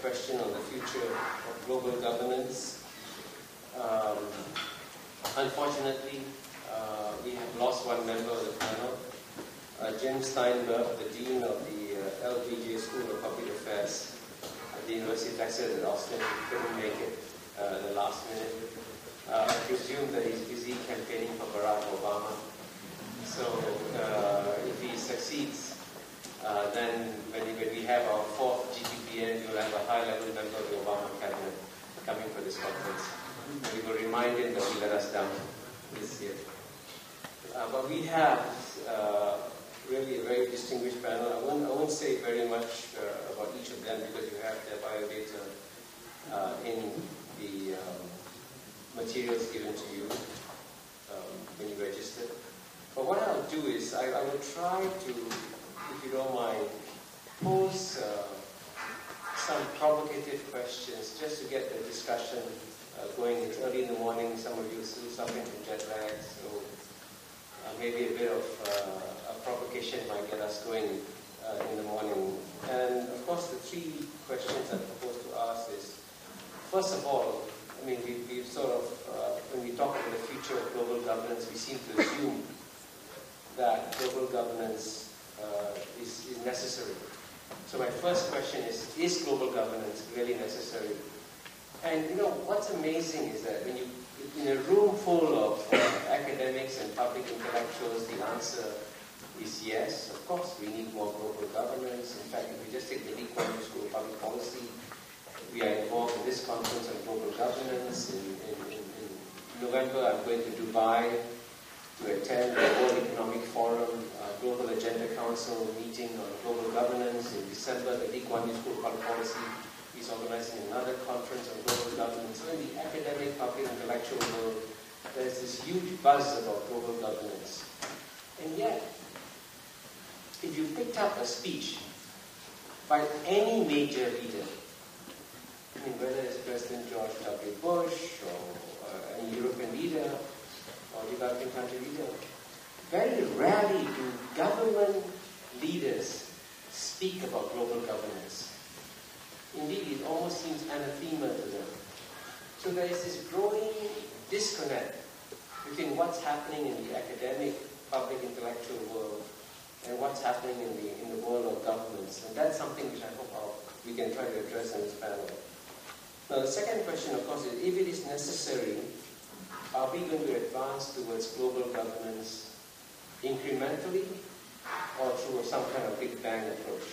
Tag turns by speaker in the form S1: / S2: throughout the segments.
S1: question on the future of global governance. Unfortunately, we have lost one member of the panel. Jim Steinberg, the Dean of the LBJ School of Public Affairs at the University of Texas at Austin, couldn't make it at the last minute. I presume that he's busy campaigning for Barack Obama. So if he succeeds, then when we have our fourth GTPN, you'll have a high-level member of the Obama cabinet coming for this conference. We will remind him that he let us down this year. But we have really a very distinguished panel. I won't say very much about each of them because you have their biodata in the materials given to you when you registered. But what I'll do is I will try to, if you don't mind, pose some provocative questions just to get the discussion going. It's early in the morning. Some of you are still suffering from jet lag, so maybe a bit of a provocation might get us going in the morning. And of course, the three questions I propose to ask is, first of all, I mean, we've sort of, when we talk about the future of global governance, we seem to assume that global governance is necessary. So my first question is global governance really necessary? And you know, what's amazing is that when you, in a room full of academics and public intellectuals, the answer is yes. Of course, we need more global governance. In fact, if we just take the Kuan School of Public Policy, we are involved in this conference on global governance. In November, I'm going to Dubai to attend the World Economic Forum Global Agenda Council meeting on global governance. In December, the Kuan School of Public Policy is organizing another conference on global governance. So in the academic, public, intellectual world, there's this huge buzz about global governance. And yet, if you picked up a speech by any major leader, I mean, whether it's President George W. Bush or any European leader or developing country leader, very rarely do government leaders speak about global governance. Indeed, it almost seems anathema to them. So there is this growing disconnect between what's happening in the academic, public, intellectual world and what's happening in the world of governments. And that's something which I hope we can try to address in this panel. Now, the second question, of course, is if it is necessary, are we going to advance towards global governance incrementally or through some kind of Big Bang approach?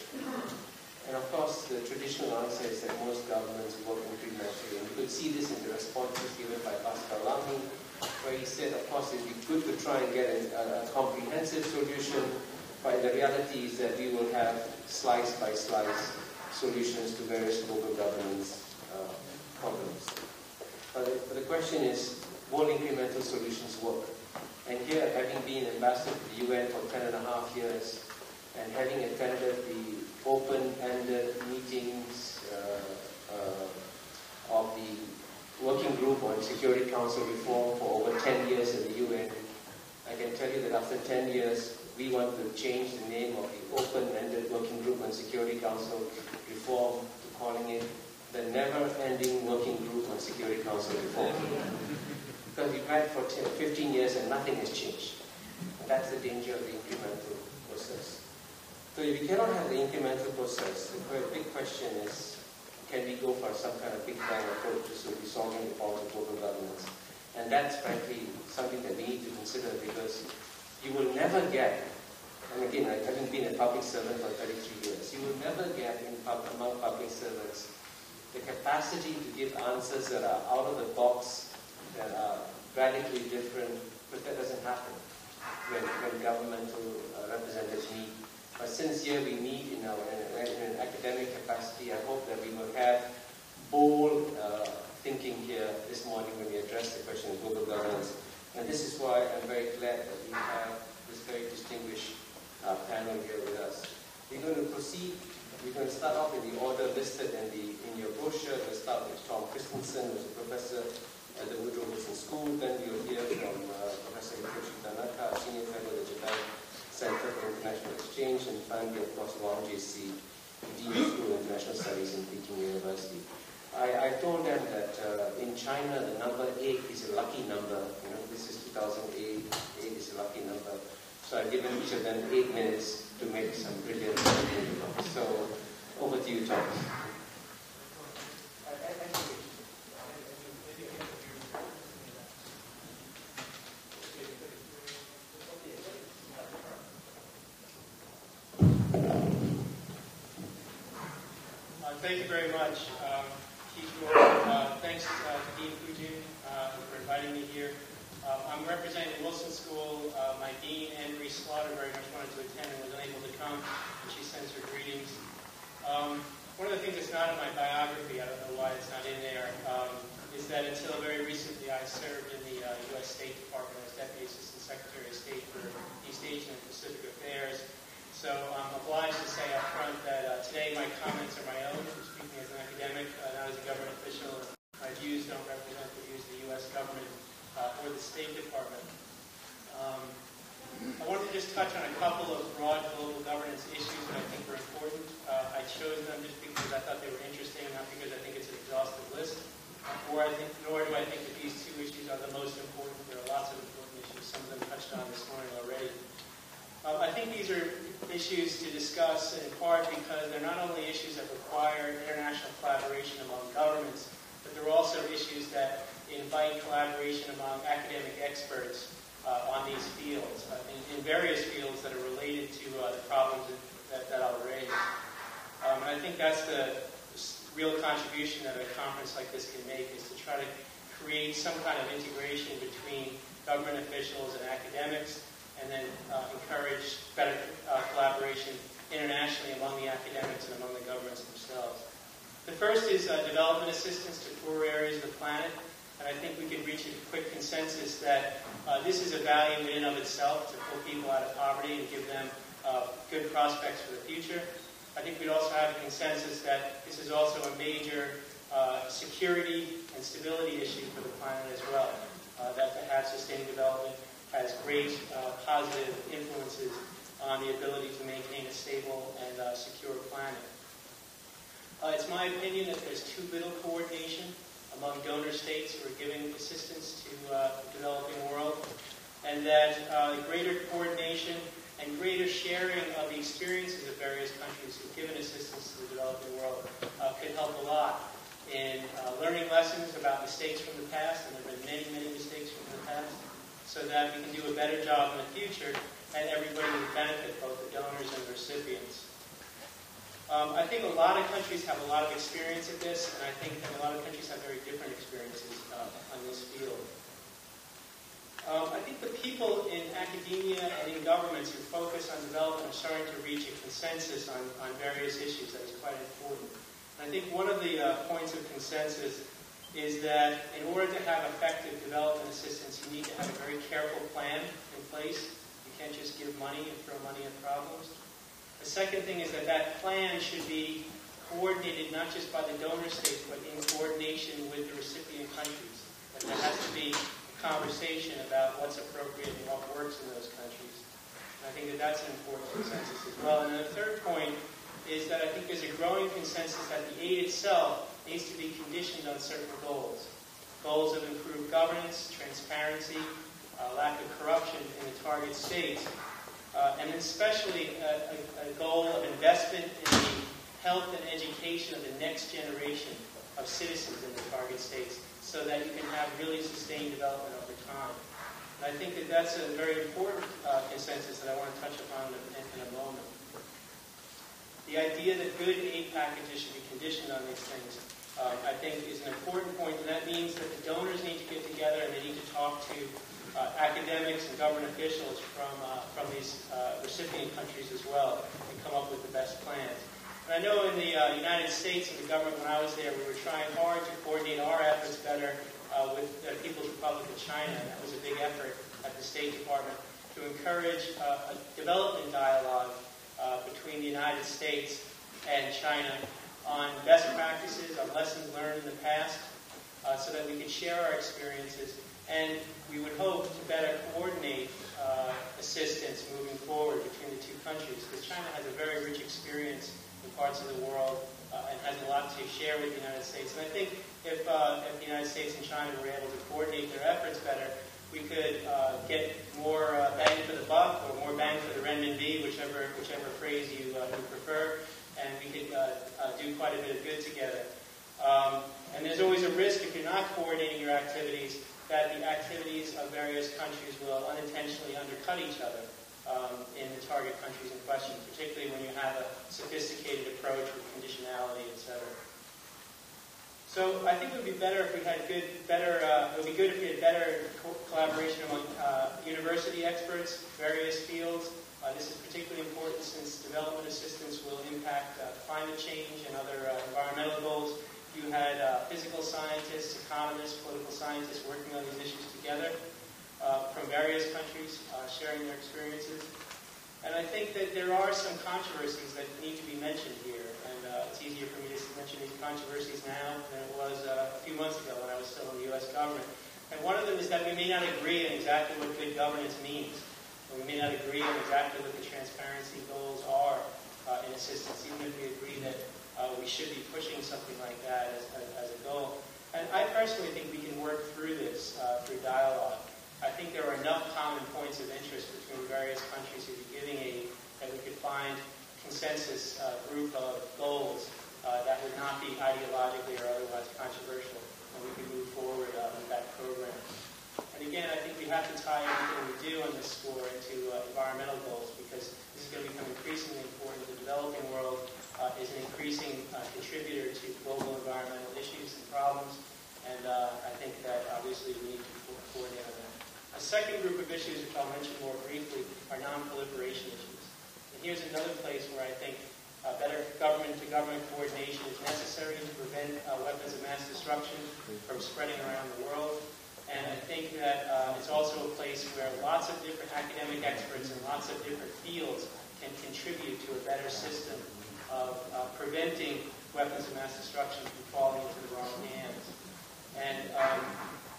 S1: And of course, the traditional answer is that most governments work incrementally. And you could see this in the responses given by Pascal Lamy, where he said, of course, it would be good to try and get a comprehensive solution, but the reality is that we will have slice-by-slice solutions to various global governance problems. But the question is, will incremental solutions work? And here, having been ambassador to the UN for 10.5 years, and having attended the open-ended meetings of the Working Group on Security Council reform for over 10 years in the UN, I can tell you that after 10 years, we want to change the name of the open-ended Working Group on Security Council reform to calling it the never-ending Working Group on Security Council reform. Because we've had for 15 years and nothing has changed. And that's the danger of the incremental process. So if we cannot have the incremental process, the big question is, can we go for some kind of Big Bang approach to resolving the problems of global governance? And that's frankly something that we need to consider, because you will never get, and again, I haven't been a public servant for 33 years, you will never get among public servants the capacity to give answers that are out of the box, that are radically different, but that doesn't happen when governmental representatives meet. But since here we meet in an academic capacity, I hope that we will have bold thinking here this morning when we address the question of global governance. And this is why I'm very glad that we have this very distinguished panel here with us. We're going to proceed. We're going to start off in the order listed in your brochure. We'll start with Christensen, who's a professor at the Woodrow School. Then we'll hear from Professor Hitoshi Tanaka, senior fellow at the Japan Center for International Exchange, and finally, of course, Wang, Jisi, Dean of School of International Studies in Peking University. in China, the number 8 is a lucky number. You know, this is 2008, 8 is a lucky number. So I've given each of them 8 minutes to make some brilliant remarks. So over to you, Tom.
S2: Thank you very much, Kishore. Thanks to Dean Fujin for inviting me here. I'm representing Wilson School. My dean, Anne-Marie Slaughter, very much wanted to attend and was unable to come, and she sends her greetings. One of the things that's not in my biography, I don't know why it's not in there, is that until very recently I served in the U.S. State Department as Deputy Assistant Secretary of State for East Asian and Pacific Affairs. So I'm obliged to say up front that today my comments are my own. I'm speaking as an academic, not as a government official. My views don't represent the views of the U.S. government or the State Department. I wanted to just touch on a couple of broad global governance issues that I think are important. I chose them just because I thought they were interesting, not because I think it's an exhaustive list, nor do I think that these two issues are the most important. There are lots of important issues, some of them touched on this morning already. I think these are issues to discuss in part because they're not only issues that require international collaboration among governments, but they're also issues that invite collaboration among academic experts on these fields, in various fields that are related to the problems that I'll raise. And I think that's the real contribution that a conference like this can make, is to try to create some kind of integration between government officials and academics, and then encourage better collaboration internationally among the academics and among the governments themselves. The first is development assistance to poorer areas of the planet, and I think we can reach a quick consensus that this is a value in and of itself, to pull people out of poverty and give them good prospects for the future. I think we'd also have a consensus that this is also a major security and stability issue for the planet as well, that to have sustained development has great positive influences on the ability to maintain a stable and secure planet. It's my opinion that there's too little coordination among donor states who are giving assistance to the developing world, and that greater coordination and greater sharing of the experiences of various countries who've given assistance to the developing world could help a lot in learning lessons about mistakes from the past, and there have been many, many mistakes from the past, so that we can do a better job in the future, and everybody will benefit, both the donors and the recipients. I think a lot of countries have a lot of experience at this, and I think that a lot of countries have very different experiences on this field. I think the people in academia and in governments who focus on development are starting to reach a consensus on various issues that is quite important. And I think one of the points of consensus is that in order to have effective development assistance, you need to have a very careful plan in place. You can't just give money and throw money at problems. The second thing is that that plan should be coordinated not just by the donor states, but in coordination with the recipient countries. That there has to be a conversation about what's appropriate and what works in those countries. And I think that that's an important consensus as well. And then the third point is that I think there's a growing consensus that the aid itself needs to be conditioned on certain goals. Goals of improved governance, transparency, lack of corruption in the target states, and especially a goal of investment in the health and education of the next generation of citizens in the target states, so that you can have really sustained development over time. And I think that that's a very important consensus that I want to touch upon in a moment. The idea that good aid packages should be conditioned on these things, I think, is an important point, and that means that the donors need to get together and they need to talk to academics and government officials from these recipient countries as well, and come up with the best plans. And I know in the United States and the government, when I was there, we were trying hard to coordinate our efforts better with the People's Republic of China, and that was a big effort at the State Department to encourage a development dialogue between the United States and China on best practices, on lessons learned in the past, so that we could share our experiences, and we would hope to better coordinate assistance moving forward between the two countries, because China has a very rich experience in parts of the world and has a lot to share with the United States. And I think if the United States and China were able to coordinate their efforts better, we could get more bang for the buck, or more bang for the renminbi, whichever phrase you prefer, and we could do quite a bit of good together. And there's always a risk, if you're not coordinating your activities, that the activities of various countries will unintentionally undercut each other in the target countries in question, particularly when you have a sophisticated approach with conditionality, etc. So I think it would be better if we had it would be good if we had better collaboration among university experts, various fields. This is particularly important since development assistance will impact climate change and other environmental goals. You had physical scientists, economists, political scientists working on these issues together from various countries, sharing their experiences. And I think that there are some controversies that need to be mentioned here. And it's easier for me to mention these controversies now than it was a few months ago when I was still in the U.S. government. And one of them is that we may not agree on exactly what good governance means. Or we may not agree on exactly what the transparency goals are in assistance, even if we agree that we should be pushing something like that as a goal. And I personally think we can work through this through dialogue. I think there are enough common points of interest between various countries to be that we could find a consensus group of goals that would not be ideologically or otherwise controversial, and we could move forward with that program. And again, I think we have to tie everything we do on this score into environmental goals, because this is going to become increasingly important. The developing world is an increasing contributor to global environmental issues and problems, and I think that obviously we need to coordinate on that. A second group of issues, which I'll mention more briefly, are non-proliferation issues. And here's another place where I think better government-to-government coordination is necessary to prevent weapons of mass destruction from spreading around the world. And I think that it's also a place where lots of different academic experts in lots of different fields can contribute to a better system of preventing weapons of mass destruction from falling into the wrong hands. And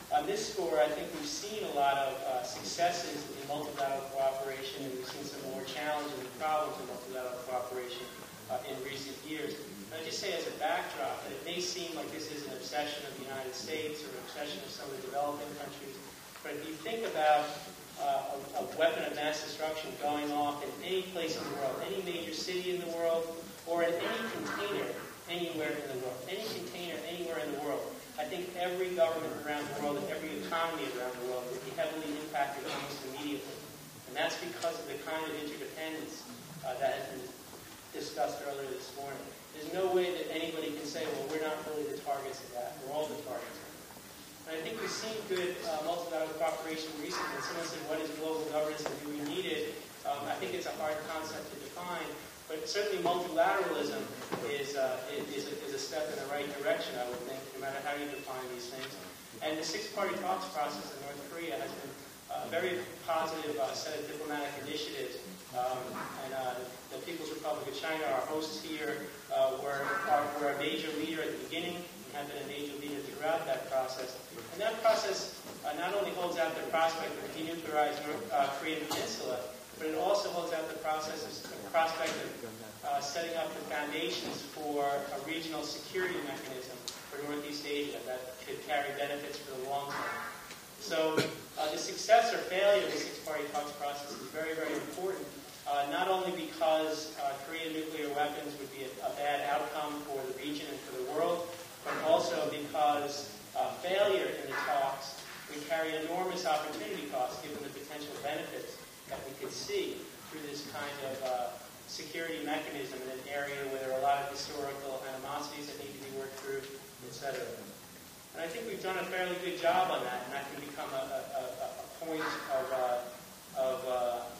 S2: on this score, I think we've seen a lot of successes in multilateral cooperation, and we've seen some more challenges and problems in multilateral cooperation in recent years. And I just say as a backdrop that it may seem like this is an obsession of the United States or an obsession of some of the developing countries, but if you think about a weapon of mass destruction going off in any place in the world, any major city in the world, or in any container anywhere in the world, any container anywhere in the world, I think every government around the world and every economy around the world would be heavily impacted almost immediately. And that's because of the kind of interdependence that has been discussed earlier this morning. There's no way that anybody can say, well, we're not really the targets of that. We're all the targets of that. And I think we've seen good multilateral cooperation recently. Someone said, what is global governance and do we need it? I think it's a hard concept to define. But certainly multilateralism is a step in the right direction, I would think, no matter how you define these things. And the six-party talks process in North Korea has been a very positive set of diplomatic initiatives. And the People's Republic of China, our hosts here, were a major leader at the beginning and have been a major leader throughout that process. And that process not only holds out the prospect of a denuclearized Korean peninsula, but it also holds out the prospect of setting up the foundations for a regional security mechanism for Northeast Asia that could carry benefits for the long term. So the success or failure of the six-party talks process is very, very important, not only because Korean nuclear weapons would be a bad outcome for the region and for the world, but also because failure in the talks would carry enormous opportunity costs given the potential benefits that we could see through this kind of security mechanism in an area where there are a lot of historical animosities that need to be worked through, etc. And I think we've done a fairly good job on that, and that can become a point of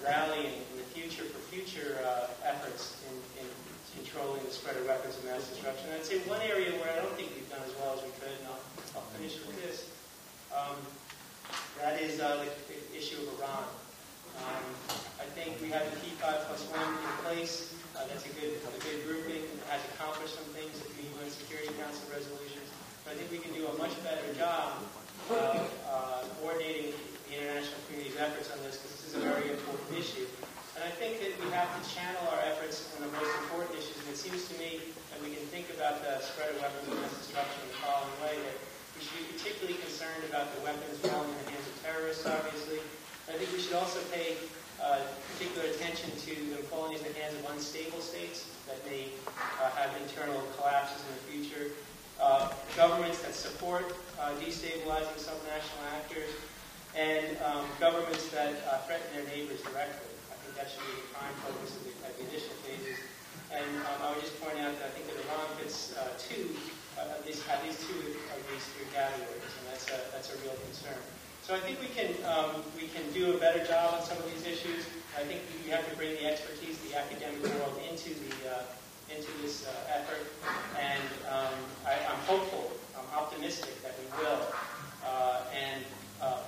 S2: rallying in the future for future efforts in controlling the spread of weapons of mass destruction. And I'd say one area where I don't think we've done as well as we could, and I'll finish with this, that is the issue of Iran. I think we have the P5+1 in place. That's a good grouping. It has accomplished some things at the UN Security Council resolutions. But I think we can do a much better job of coordinating the international community's efforts on this, because this is a very important issue. And I think that we have to channel our efforts on the most important issues. And it seems to me that we can think about the government has instruction in the following way, that we should be particularly concerned about the weapons falling in the hands of terrorists, obviously. I think we should also pay particular attention to them falling into the hands of unstable states that may have internal collapses in the future. Governments that support destabilizing subnational actors, and governments that threaten their neighbors directly. I think that should be the prime focus at the initial phases. And I would just point out that I think that Iran fits at least two of these three categories, and that's a real concern. So I think we can do a better job on some of these issues. I think we have to bring the expertise, the academic world into this effort, and I'm hopeful, I'm optimistic that we will. And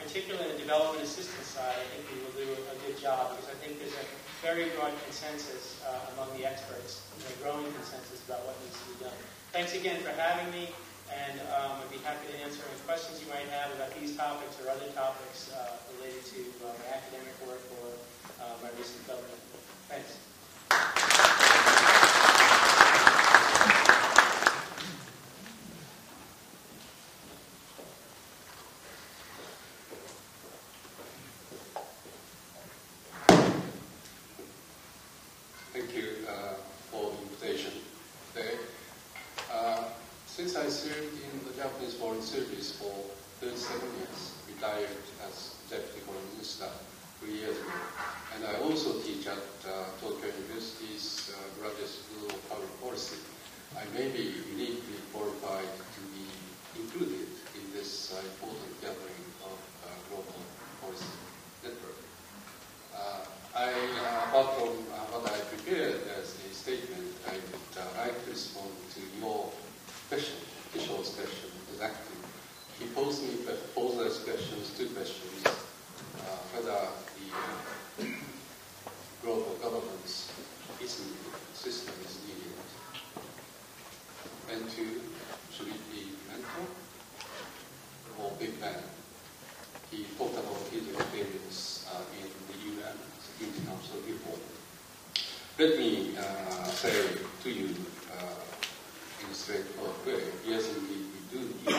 S2: particularly in the development assistance side, I think we will do a good job, because I think there's a very broad consensus among the experts, a growing consensus about what needs to be done. Thanks again for having me, and I'd be happy to answer any questions you might have about these topics or other topics related to my academic work or my recent government. Thanks.
S3: Thank you for the invitation today. Since I served in the Japanese Foreign Service for 37 years, retired as Deputy Foreign Minister 3 years ago, and I also teach at Tokyo University's Graduate School of Public Policy, I may be uniquely qualified to be included in this important gathering of global policy network. Apart from what I prepared as a statement, I would like to respond to your question, Kishore's question, exactly. He posed those questions, two questions, whether the global governance system is needed, and two, should it be mental or Big Bang? He talked about his experience in the UN, international reform. Let me say to you in a straightforward way, yes, indeed, we do need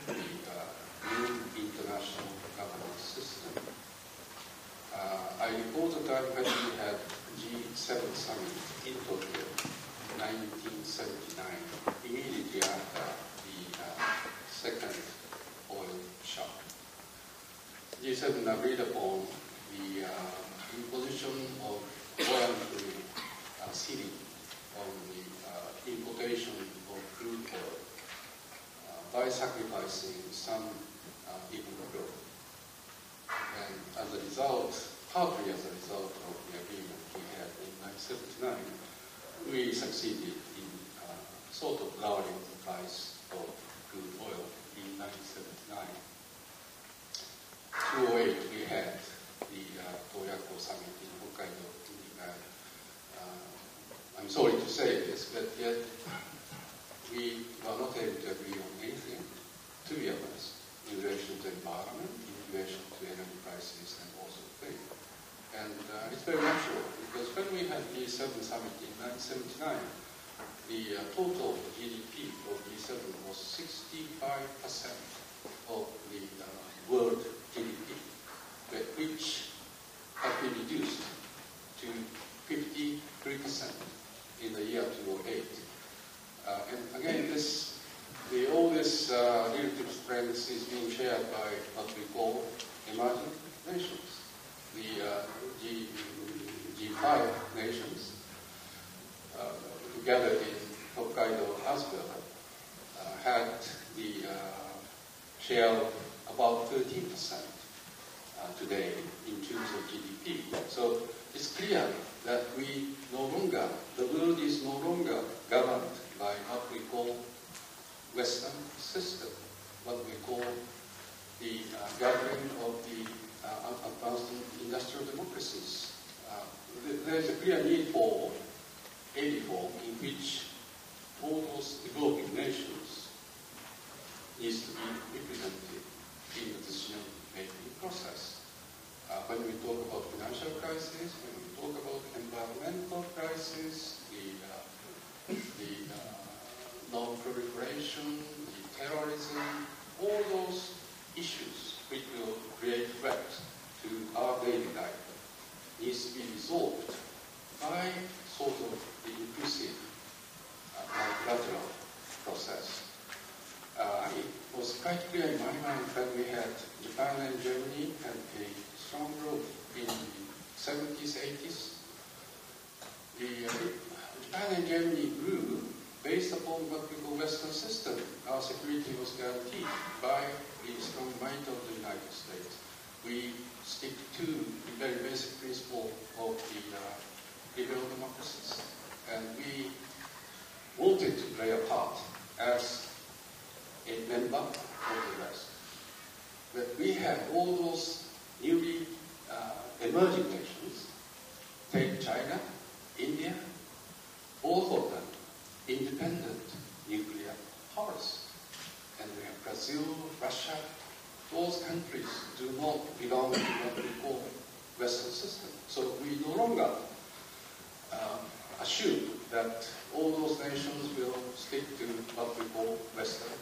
S3: the new international governance system. I recall the time when we had G7 summit in Tokyo, 1979, immediately after the second oil shock. G7 agreed upon the imposition of voluntary ceiling on the importation of crude oil by sacrificing some economic growth. And as a result, partly as a result of the agreement we had in 1979, we succeeded in sort of lowering the price of crude oil in 1979. 2008, we had the Toyako summit in Hokkaido. I'm sorry to say this, but yet we were not able to agree on anything, to be honest, in relation to environment, in relation to energy prices, and also trade. And it's very natural, because when we had the G7 summit in 1979, the total GDP of G7 was 65% of the world GDP, which had been reduced to 53% in the year 2008. And again, all this relative strength is being shared by what we call emerging nations. The G5 nations, together in Hokkaido as well, had the share of about 13% today in terms of GDP. So it's clear that the world is no longer governed by what we call Western system, what we call the gathering of the advanced industrial democracies. There is a clear need for a reform in which all those developing nations needs to be represented in the decision-making process. When we talk about financial crisis, when we talk about environmental crisis, the proliferation, the terrorism, all those issues which will create threats to our daily life needs to be resolved by sort of the inclusive multilateral process. It was quite clear in my mind when we had Japan and Germany had a strong growth in the 70s, 80s. Japan and Germany grew based upon what we call Western system. Our security was guaranteed by the strong might of the United States. We stick to the very basic principle of the liberal democracies. And we wanted to play a part as a member of the West. But we had all those newly emerging nations, take China, India, all of them independent nuclear powers. And we have Brazil, Russia. Those countries do not belong to what we call Western system. So we no longer assume that all those nations will stick to what we call Western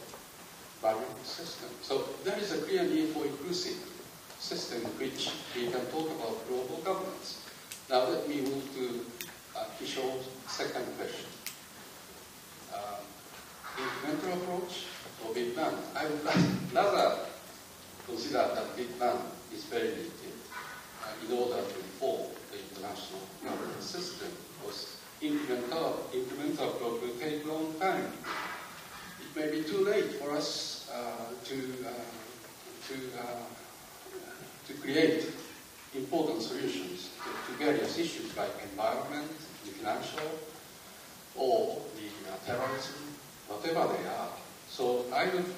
S3: value system. So there is a clear need for inclusive system in which we can talk about global governance. Now let me move to Kishore's second question. Incremental approach or big bang? I would rather consider that big bang is very limited in order to reform the international governance system, because incremental approach will take a long time. It may be too late for us to create important solutions to various issues like environment, the financial, or the terrorism, whatever they are. So I would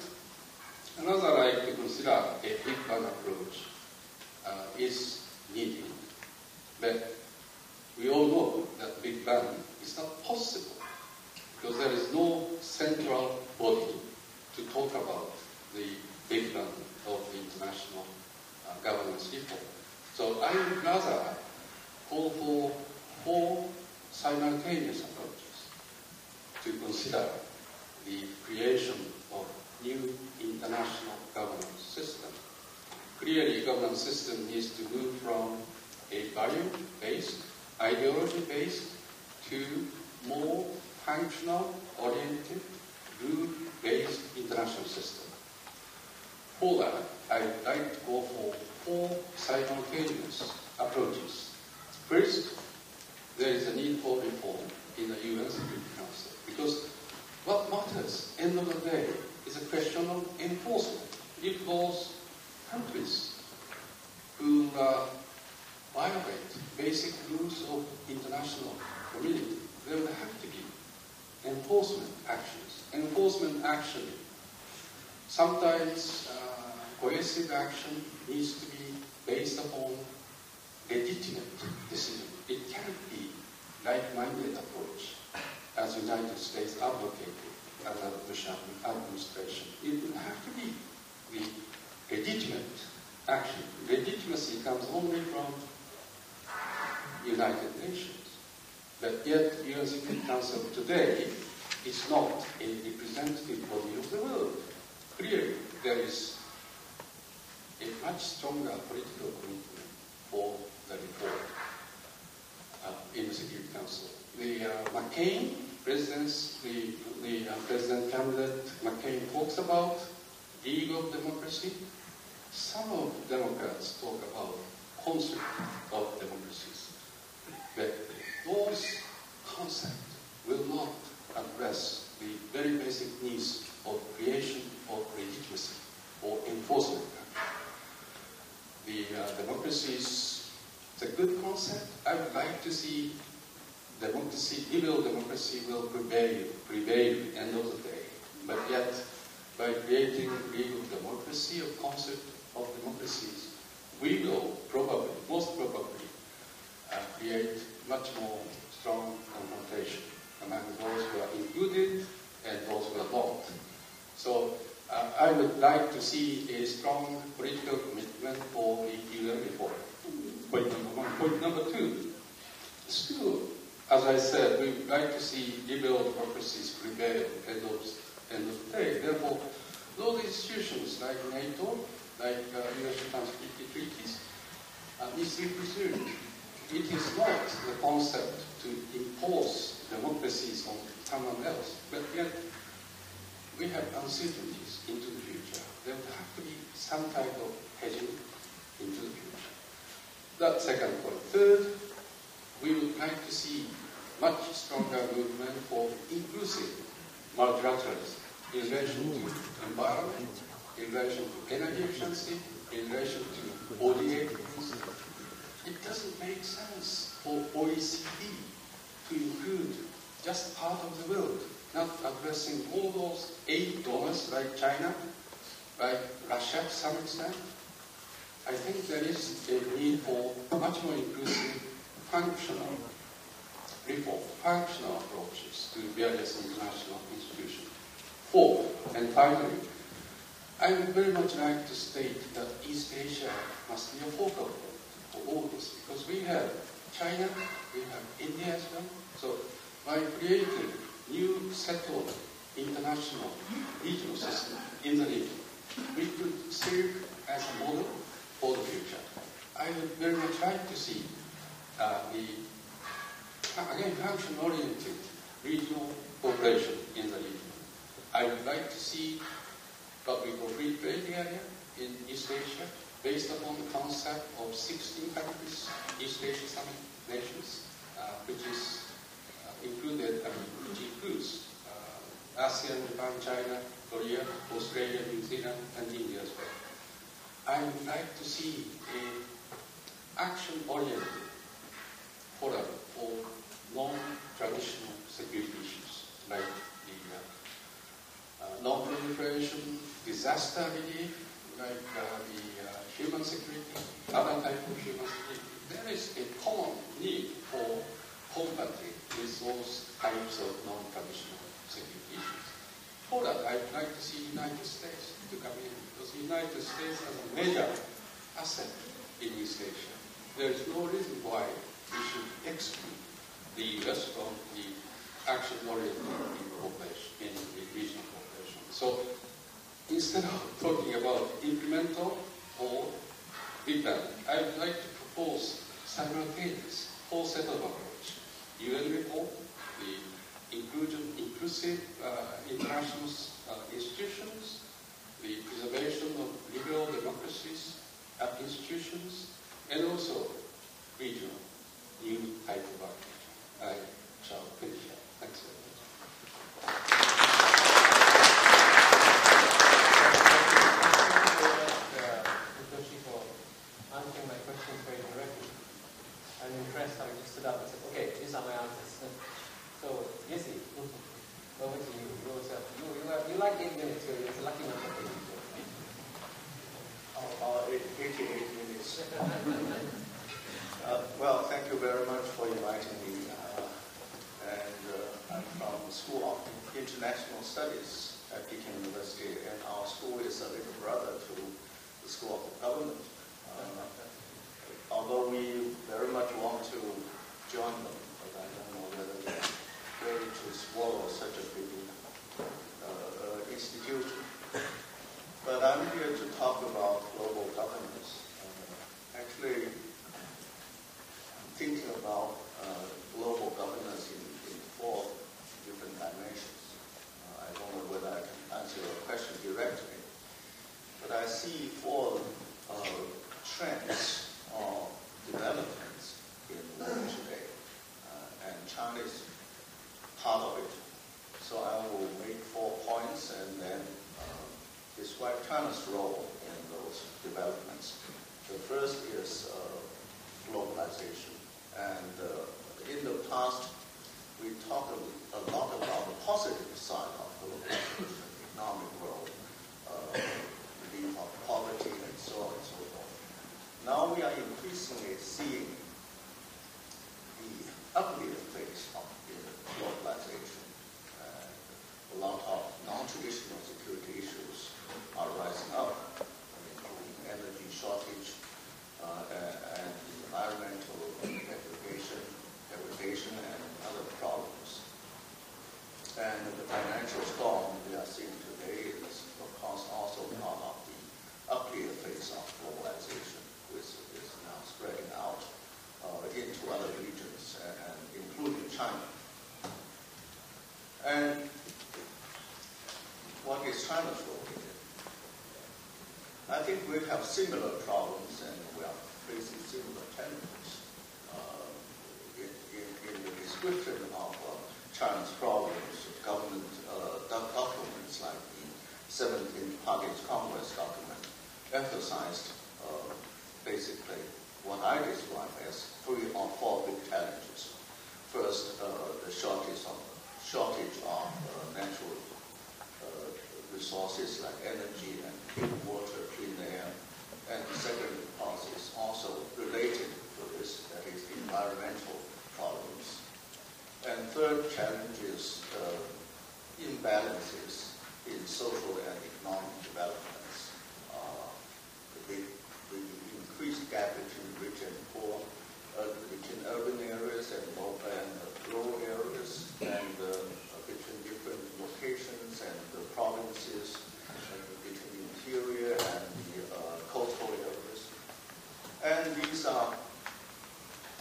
S3: another like to consider a big bang approach is needed. But we all know that big bang is not possible because there is no central body to talk about the big bang of the international governance reform. So I would rather call for 4 simultaneous approaches to consider the creation of new international governance system. Clearly, governance system needs to move from a value-based, ideology-based to more functional-oriented, rule-based international system. For that, I would like to go for 4 simultaneous approaches. First, there is a need for reform in the UN Security Council, because what matters, end of the day, is a question of enforcement. If those countries who violate basic rules of international community, there will have to be enforcement actions. Enforcement action, sometimes coercive action, needs to be based upon legitimate decision. It cannot be like-minded approach, as the United States advocated under the Bush administration. It will have to be the legitimate action. Legitimacy comes only from United Nations. But yet, the UN Security Council today is not a representative body of the world. Clearly, there is a much stronger political commitment for the reform in the Security Council. The McCain, the president candidate McCain talks about League of Democracy. Some of Democrats talk about concept of democracies. But those concepts will not address the very basic needs of creation of legitimacy or enforcement. The democracies, it's a good concept. I would like to see democracy, liberal democracy will prevail end of the day. But yet, by creating legal democracy, a concept of democracies, we will probably, most probably, create much more strong confrontation among those who are included and those who are not. So I would like to see a strong political commitment for the UN reform. Point number 1. Point number 2. Still, as I said, we would like to see liberal democracies prevail end of the day. Therefore, those institutions like NATO, like US Japan Security Treaties, needs to be preserved. It is not the concept to impose democracies on someone else, but yet we have uncertainties into the future. There would have to be some type of hedging into the future. That's second point. Third, we would like to see much stronger movement for inclusive multilateralism in relation to environment, in relation to energy efficiency, in relation to ODA. It doesn't make sense for OECD to include just part of the world, not addressing all those 8 donors like China, like Russia to some extent. I think there is a need for much more inclusive, functional reform, functional approaches to various international institutions. Fourth, and finally, I would very much like to state that East Asia must be a focal point for all this, because we have China, we have India as well. So by creating new settled international regional system in the region, we could serve as a model for the future. I would very much like to see again, function-oriented regional cooperation in the region. I would like to see what we call free trade area in East Asia, based upon the concept of 16 countries, East Asia Summit nations, which is which includes ASEAN, Japan, China, Korea, Australia, New Zealand, and India as well. I would like to see an action-oriented forum for non-traditional security issues, like the non-proliferation, disaster relief, like the human security, other type of human security. There is a common need for combating with those types of non-traditional security issues. For that, I'd like to see the United States to come in, because the United States has a major asset in East Asia. There is no reason why we should exclude the US from the action-oriented cooperation, in the regional cooperation. So instead of talking about incremental or big bang, I would like to propose simultaneous whole set of approach. UN reform, the inclusive international institutions, the preservation of liberal democracies at institutions, and also regional new type of architecture. I shall finish here. Thanks very much.
S1: Hitoshi, for answering my questions very directly. I'm impressed how you just stood up and said, okay, these are my answers. So, Jisi, over to you. You like 8 minutes, so it's a lucky number for you.
S4: 88 minutes. Well, thank you very much for inviting me. I'm from the School of International Studies at Peking University, and our school is a little brother to the School of Government. Although we very much want to join them, but I don't know whether they're ready to swallow such a big institution. But I'm here to talk about global governance. Actually, I'm thinking about global governance in 4 different dimensions. I don't know whether I can answer your question directly, but I see 4 trends or developments in the world today, and China is part of it. So I will make 4 points and then describe China's role in those developments. The first is globalization. And in the past, we talked a lot about the positive side of globalization, economic growth, relief of poverty, and so on and so forth. Now we are increasingly seeing the ugly face of globalization. A lot of non-traditional security issues are rising up, including energy shortage and environmental degradation and other problems. And the financial storm we are seeing what is China's role in it? I think we have similar problems and we are facing similar challenges. In the description of China's problems, government documents like the 17th Parties Congress document emphasized basically what I describe as 3 or 4 big challenges. First, the shortage of natural resources like energy and clean water, clean air. And the second cause is also related to this, that is environmental problems. And third challenge is imbalances in social and economic developments. The increased gap between rich and poor, between urban areas and rural areas, and between different locations and the provinces, between the interior and the coastal areas. And these are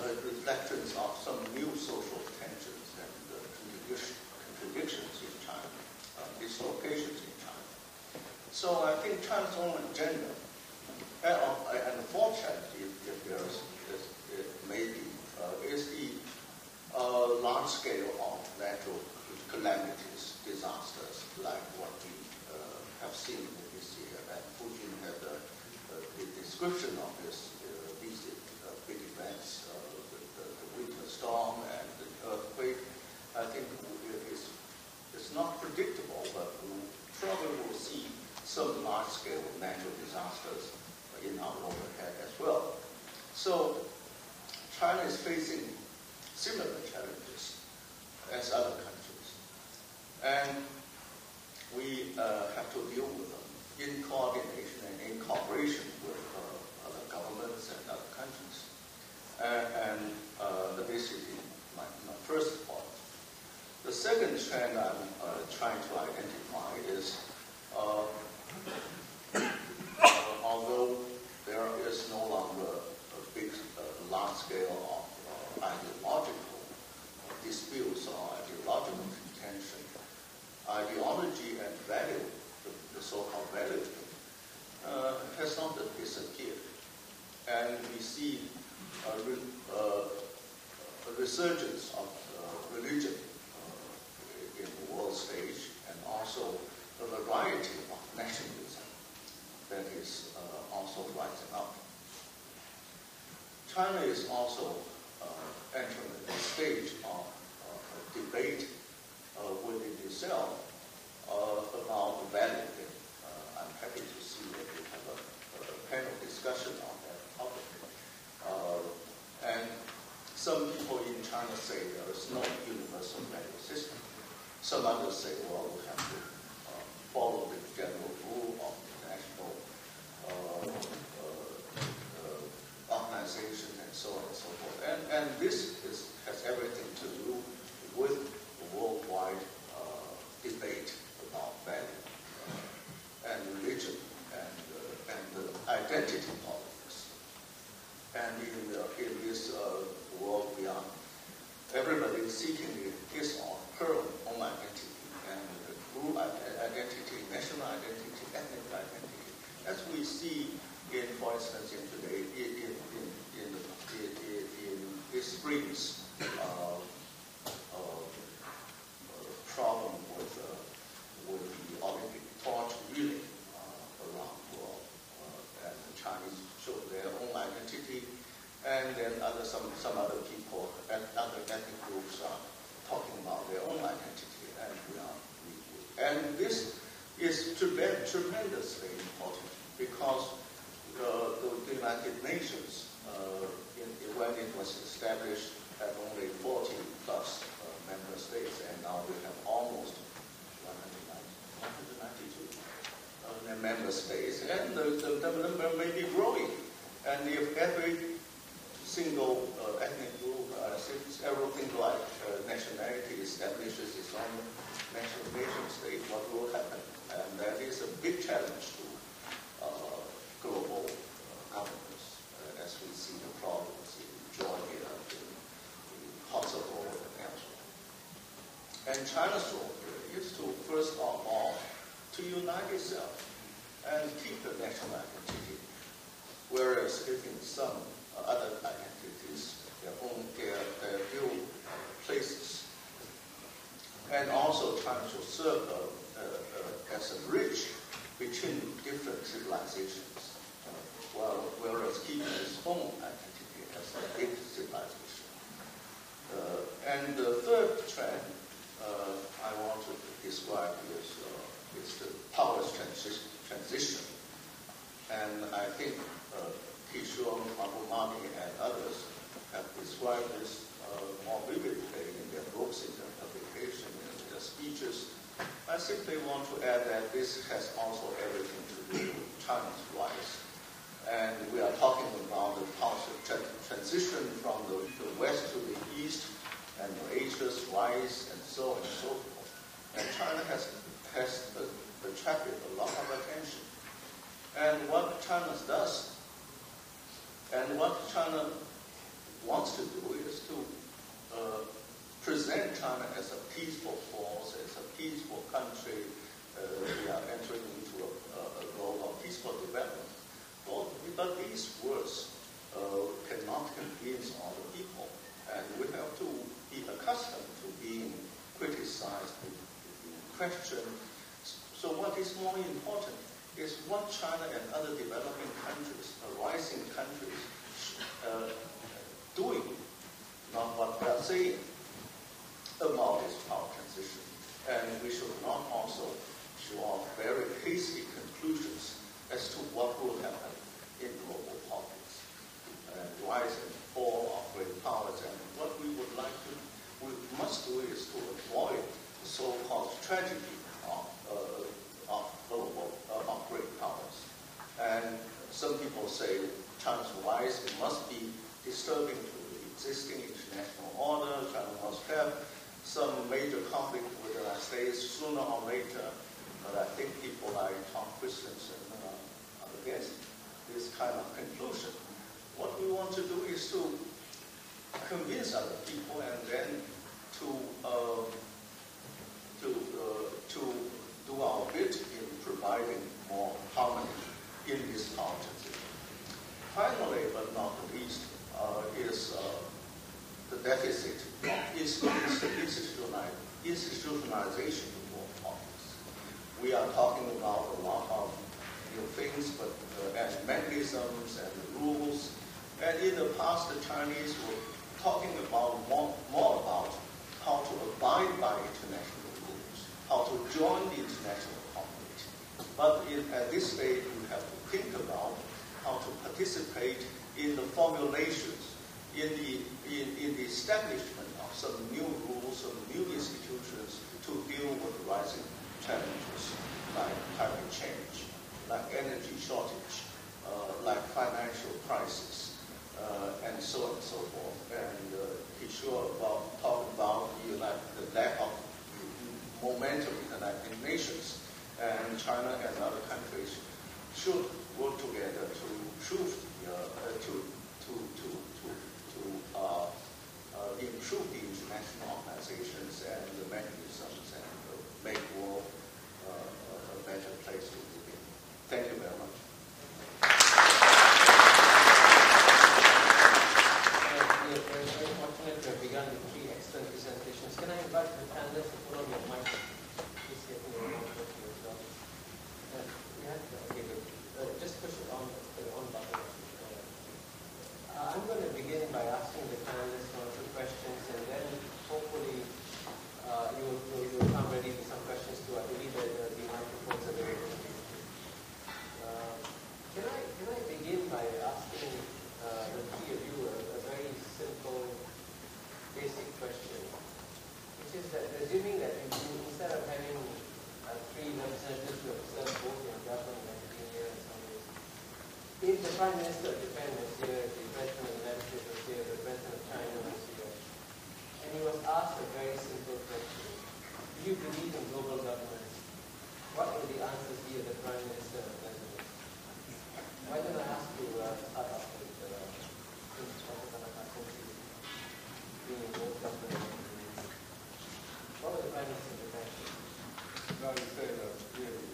S4: reflections of some new social tensions and contradictions in China, dislocations in China. So I think China's own agenda, and the fourth challenge, if there is, maybe, is the large scale of natural calamities, disasters, like what we have seen this year. And Putin had the description of these big events, the winter storm and the earthquake. I think it's not predictable, but we probably will see some large-scale natural disasters in our overhead as well. So China is facing similar challenges as other countries. And we have to deal with them in coordination and in cooperation with other governments and other countries. And this is my first point. The second trend I'm trying to identify is although there is no longer a big, large scale of ideological disputes or ideological contention, ideology and value, the so-called value, has not disappeared. And we see a resurgence of religion in the world stage, and also a variety of nationalism that is also rising up. China is also entering a stage of debate within itself about the value. I'm happy to see that we have a panel discussion on that topic. And some people in China say there is no universal value system. Some others say, well, we have to follow the general rule of international organization and so on and so forth. And this has everything to do with the worldwide debate about value and religion and identity politics. And in this world beyond, everybody is seeking his or her own identity, and group identity, national identity, ethnic identity, as we see in, for instance, in today, in this brings problem with the Olympic torch wheeling around the world, and the Chinese show their own identity, and then some other people, other ethnic groups are talking about their own identity, and this is tremendously important because the United Nations, when it was established, had only 40 plus member states, and now we have almost 192 member states, and the number may be growing. And if every single ethnic group, every single nationality establishes its own nation state, what will happen? And that is a big challenge to global governance, as we see the problems in Georgia, in Kosovo, and elsewhere. And China's role here is to, first of all, to to unite itself and keep the national identity, whereas in some other identities, their new places. And also trying to serve as a bridge between different civilizations, whereas keeping its own identity as a big civilization. And the third trend I want to describe is the powers transition. And I think Kishore, Mahbubani, and others have described this more vividly in their books, in their publication, in their speeches. I simply want to add that this has also everything to do with China's rise. And we are talking about the transition from the west to the east, and Asia's rise, and so on and so forth. And China has attracted a lot of attention. And what China does, and what China wants to do, is to present China as a peaceful force, as a peaceful country. We are entering into a goal of peaceful development. But these words cannot convince all the people, and we have to be accustomed to being criticized, being questioned. So what is more important is what China and other developing countries, rising countries, doing, not what they are saying about this power transition. And we should not also show off very hasty conclusions as to what will happen in global politics, rise and fall of great powers. And what we must do is to avoid the so-called tragedy of global great powers. And some people say China's rise must be disturbing to the existing international order. China must have some major conflict with the United States sooner or later. But I think people like Christensen are against this kind of conclusion. What we want to do is to convince other people, and then to do our bit in providing more harmony in this power transition. Finally, but not the least, is the deficit of institutionalization of world politics. We are talking about a lot of new things, but and mechanisms and rules. And in the past, the Chinese were talking about more about how to abide by international rules, how to join the international community. But at this stage, we have to think about how to participate in the formulations, in the establishment of some new rules, some new institutions to deal with rising challenges like climate change, like energy shortage, like financial crisis, and so on and so forth. And Kishore talked about the lack of momentum in the United Nations, and China and other countries should work together to improve the international organizations and the mechanisms and make the world a better place to live in. Thank you very much.
S1: We are very fortunate to have begun with 3 excellent presentations. Can I invite the panelists to put on your mic? Please get me a mic as well. Okay, good. Just push it on the on button. I'm going to begin by asking the panelists 1 or 2 questions, and then hopefully you will come ready with some questions too. I believe that the microphones are very good. Can I begin by asking the 3 of you a very simple, basic question, which is that assuming that instead of having 3 representatives who observe both your government and here in some ways, if the Prime Minister of Japan was here, if the President of the United States was here, the President of China was here, and he was asked a very simple question: do you believe in global governance? What would the answers be of the Prime Minister and the President? Why don't I ask you start off with Tanaka, being in both government? What would the Prime Minister do?
S3: Well, you say that really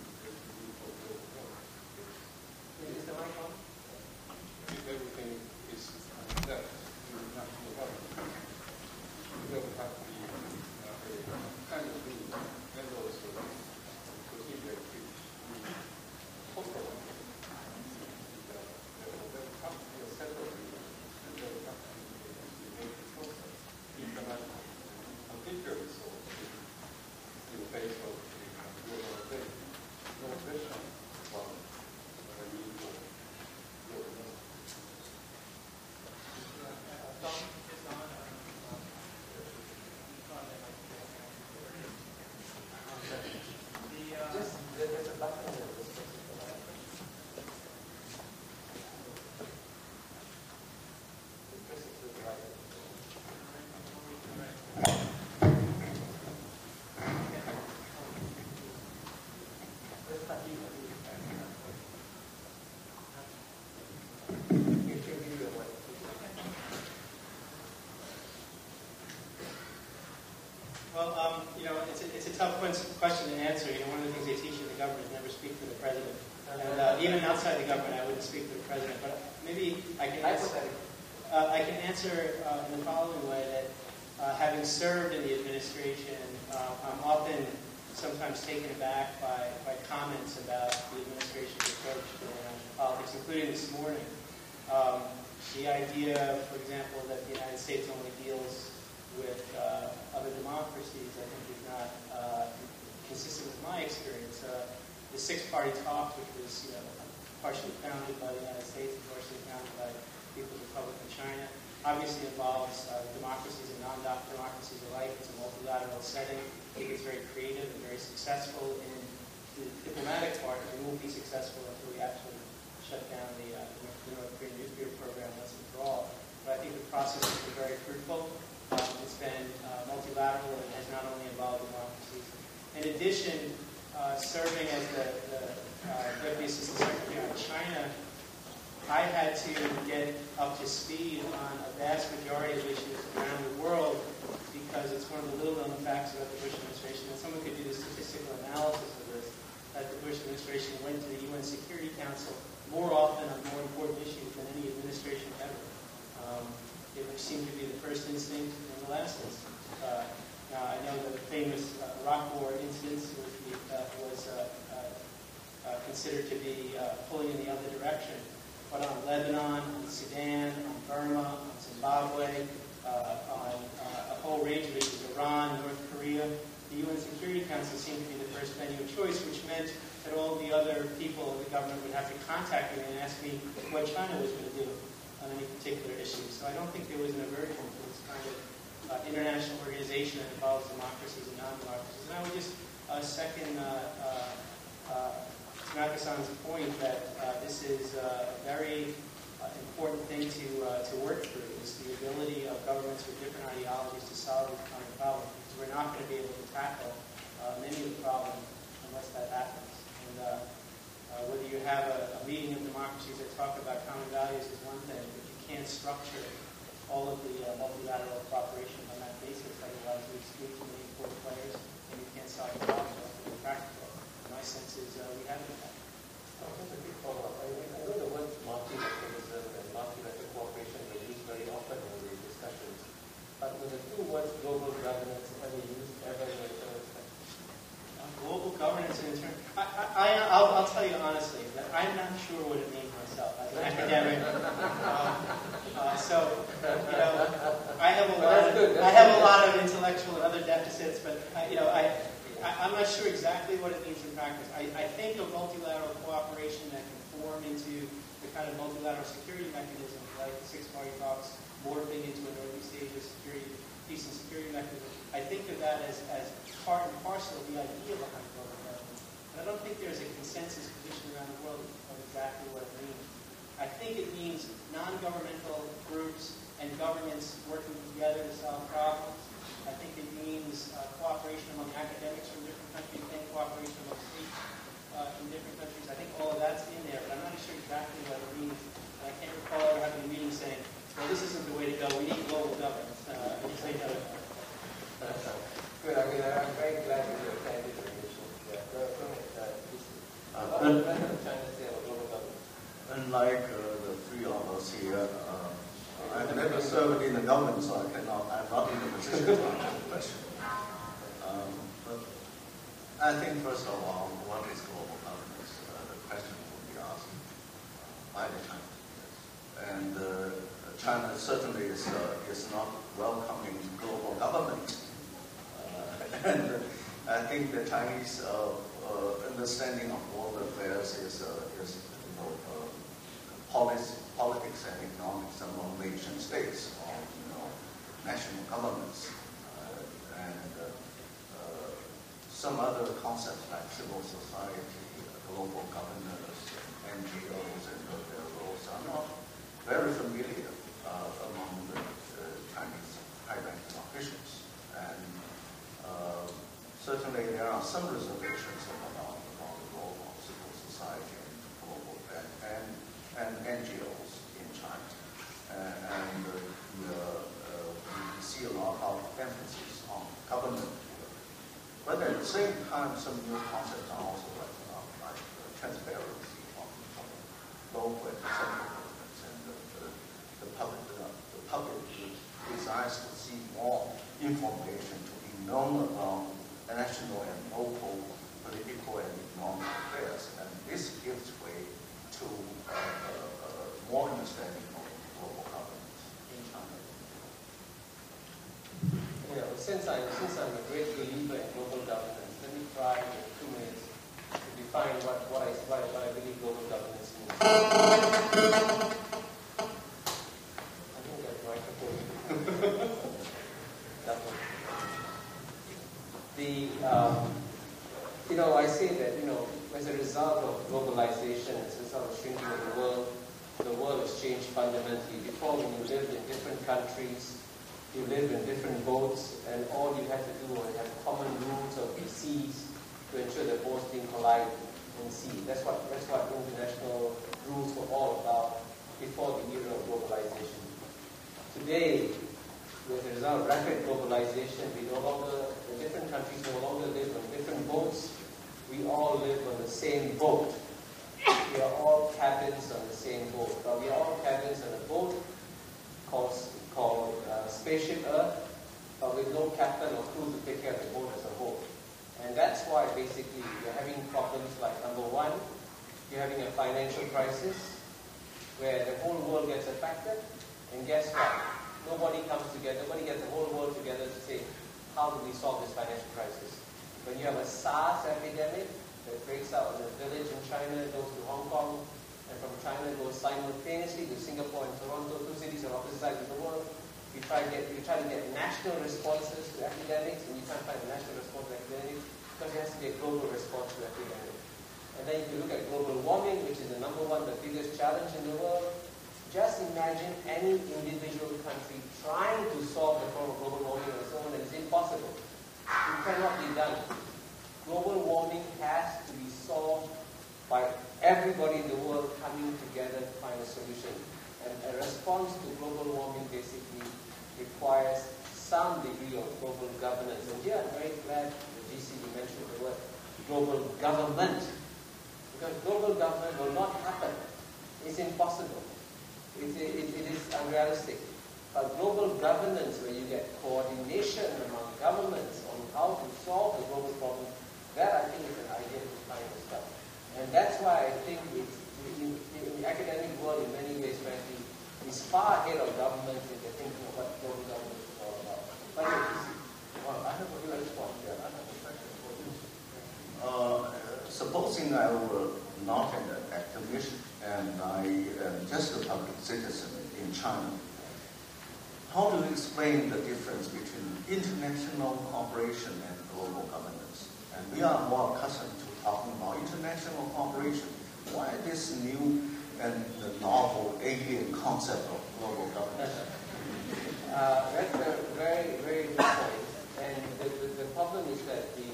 S2: Well, it's a tough question to answer. One of the things they teach in the government is never speak to the president. And even outside the government, I wouldn't speak to the president. But maybe I can answer in the following way, that having served in the administration, I'm often sometimes taken aback by comments about the administration's approach to international politics, including this morning. The idea, for example, that the United States only deals with other democracies, I think is not consistent with my experience. The six-party talks, which was partially founded by the United States and partially founded by the People's Republic of China, obviously involves democracies and non-democracies alike. It's a multilateral setting. I think it's very creative and very successful in the diplomatic part. It won't be successful until we actually shut down the North Korean nuclear program once and for all. But I think the process has been very fruitful. It's been multilateral and has not only involved democracies. In addition, serving as the Deputy Assistant Secretary on China, I had to get up to speed on a vast majority of issues around the world because it's one of the little-known facts about the Bush administration. And someone could do the statistical analysis of this, that the Bush administration went to the UN Security Council more often on more important issues than any administration ever. It seemed to be the first instinct and the last instinct. Now, I know the famous Iraq War instance was considered to be pulling in the other direction. But on Lebanon, on Sudan, on Burma, on Zimbabwe, on a whole range of issues, Iran, North Korea, the UN Security Council seemed to be the first venue of choice, which meant that all the other people in the government would have to contact me and ask me what China was going to do on any particular issue. So I don't think there was an aversion to this kind of international organization that involves democracies and non-democracies. And I would just second Tanaka-san's point that this is a very important thing to work through, is the ability of governments with different ideologies to solve this kind of problem. Because we're not going to be able to tackle many of the problems unless that happens. And whether you have a meeting of democracies that talk about common values is one thing, but you can't structure all of the multilateral cooperation on that basis. Otherwise, we exclude too many important players, and you can't solve the problem to be practical. My sense is we have that.
S1: Just a quick follow-up. I know the words multilateralism and multilateral cooperation were used very often in the discussions, but were the two words global governance ever used ever in a term?
S2: Global governance in terms. I'll tell you honestly that I'm not sure what it means myself as an academic. I have a lot of intellectual and other deficits, but I'm not sure exactly what it means in practice. I think of multilateral cooperation that can form into the kind of multilateral security mechanism, like the six-party talks morphing into a Northeast Asia peace and security mechanism. I think of that as part and parcel of the idea behind global governance. And I don't think there's a consensus position around the world of exactly what it means. I think it means non-governmental groups and governments working together to solve problems. I think it means cooperation among academics from different countries and cooperation among states in different countries. I think all of that's in there, but I'm not sure exactly what it means. And I can't recall ever having a meeting saying, well, this isn't the way to go. We need global governance. And you say no.
S1: Good. I'm very glad that you attended the mission.
S4: Unlike the three of us here, I've never served in the government, so I'm not in a position to answer the question. But I think, first of all, what is global governance? The question will be asked by the Chinese. And China certainly is not welcoming global government. And I think the Chinese understanding of world affairs is politics and economics among nation states or national governments, and some other concepts like civil society, global governance, NGOs, and their roles are not very familiar among the Chinese high-ranking officials. And certainly there are some reservations about the role of time, some new concepts are also like transparency from local and central governments, and the public desires to see more information to be known about national and local political and economic affairs, and this gives way to more understanding of global governance in China.
S1: Yeah, since I'm a great believer in global governance, let me try in 2 minutes to define what I believe global governance means. I think that's right. That one. I say that, as a result of globalization, as a result of shrinking of the world has changed fundamentally. Before, when you lived in different countries, you lived in different boats, and all you had to do was have common rules of the seas to ensure that boats didn't collide in the sea. That's what international rules were all about before the era of globalization. Today, with the result of rapid globalization, the different countries no longer live on different boats. We all live on the same boat. We are all cabins on the same boat. But we are all cabins on a boat called Spaceship Earth, but with no captain or crew to take care of the boat as a whole. And that's why basically you're having problems like, number one, you're having a financial crisis where the whole world gets affected, and guess what? Nobody comes together, nobody gets the whole world together to say, how do we solve this financial crisis? When you have a SARS epidemic that breaks out in a village in China, goes to Hong Kong, and from China goes simultaneously to Singapore and Toronto, 2 cities on opposite sides of the world. You try to get national responses to epidemics, and you can't find a national response to epidemics because there has to be a global response to epidemics. And then if you look at global warming, which is the the biggest challenge in the world, just imagine any individual country trying to solve the problem of global warming on its own, and it's impossible. It cannot be done. Global warming has to be solved by everybody in the world coming together to find a solution. And a response to global warming basically requires some degree of global governance. And here I'm very glad that Jisi mentioned the word global government. Because global government will not happen. It's impossible. It is unrealistic. But global governance, where you get coordination among governments on how to solve the global problem, that I think is an idea to find this stuff. And that's why I think in the academic world, in many ways, frankly, is far ahead of government in the thinking of what global governance is all about. But I have a real response here. I have a question for you.
S4: Supposing I were not an academic and I am just a public citizen in China, how do you explain the difference between international cooperation and global governance? And we are more accustomed to talking about international cooperation. Why this new and the novel alien concept of global governance?
S1: That's a very, very good point. And the problem is that the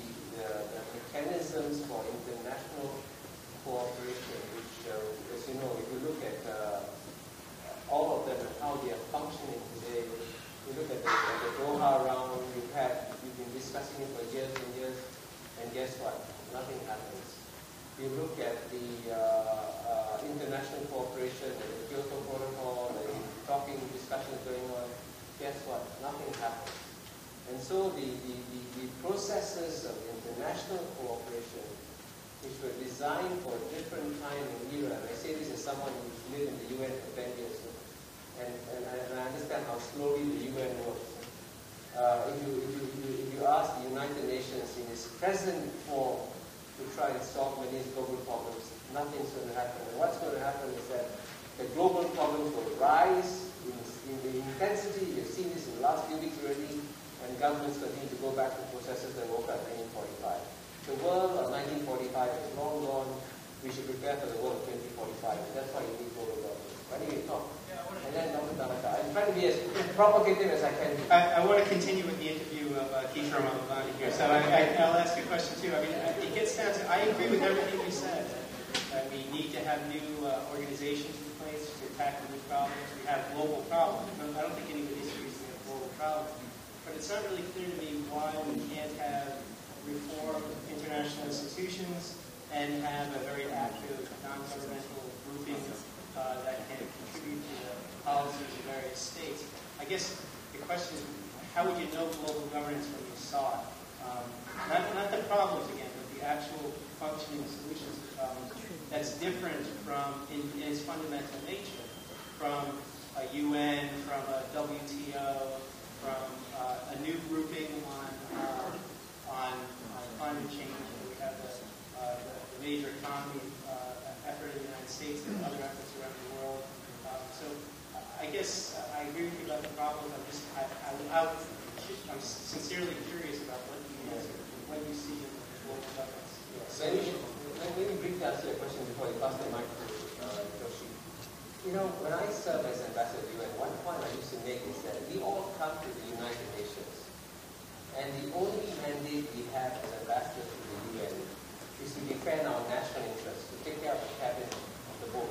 S1: mechanisms for international cooperation, which, as you know, if you look at all of them and how they are functioning today, you look at the Doha round, you've been discussing it for years and years, and guess what? Nothing happens. You look at the international cooperation, the Kyoto Protocol, the discussions going on, guess what? Nothing happens. And so the processes of international cooperation, which were designed for a different time and era, and I say this as someone who's lived in the UN for 10 years, and I understand how slowly the UN works. If you ask the United Nations in its present form to try and solve many global problems, nothing's going to happen. And what's going to happen is that the global problems will rise in the intensity. You've seen this in the last few weeks already, and governments continue to go back to processes that woke up in 1945. The world of 1945 is long gone. We should prepare for the world of 2045. And that's why you need global governance. Why don't you talk? And then Dr. Tanaka. I'm trying to be as provocative as I can be.
S2: I want to continue with the interview of Kishore and Mahbubani here. So I'll ask you a question too. I mean, it gets down to, I agree with everything you said. We need to have new organizations in place to tackle new problems. We have global problems. I don't think anybody disagrees we have global problems. But it's not really clear to me why we can't have reform international institutions and have a very active non-governmental grouping that can contribute to the policies of various states. I guess the question is, how would you know global governance when you saw it? Not the problems again, but the actual functioning solutions to problems that's different from, in its fundamental nature, from a UN, from a WTO, from a new grouping on climate change. We have the major economy effort in the United States and other efforts around the world. So I guess I agree with you about the problems. I'm sincerely curious about what you see in global governance.
S1: So let me briefly answer your question before you pass the mic to Hitoshi. You know, when I served as ambassador to the UN, one point I used to make is that we all come to the United Nations, and the only mandate we have as ambassadors to the UN is to defend our national interests, to take care of the cabin of the boat.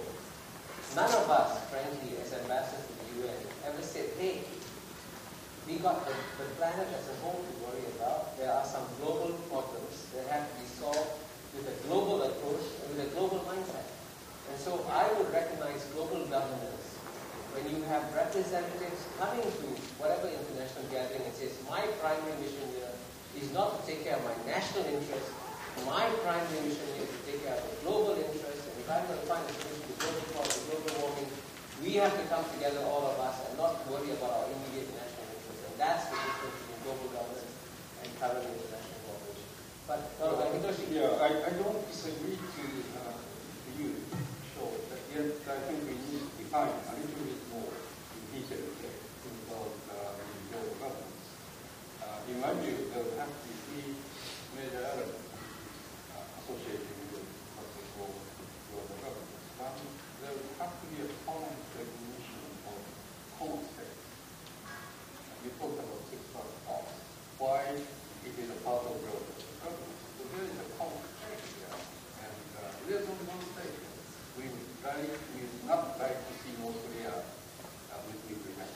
S1: None of us, frankly, as ambassadors to the UN, ever said, hey, we got the planet as a whole to worry about. There are some global problems that have to be solved with a global approach and with a global mindset. And so I would recognize global governance when you have representatives coming to whatever international gathering and says, my primary mission here is not to take care of my national interests. My primary mission here is to take care of the global interests. And if I'm going to find a solution to global problems, global warming, we have to come together, all of us, and not worry about our immediate national interests. And that's the difference between global governance and current international cooperation. But, Hitoshi.
S3: Yeah, I don't disagree to you, sure, but yet I think we need to define a little bit more in detail about global governance. In my view, there will have to be three major elements associated with what we call global governance. One, there will have to be a common recognition of common states. We talked about six-part parts. Why it is a part of global governance. So there is a common state here, and there's only one state. We would not like to see North Korea with nuclear.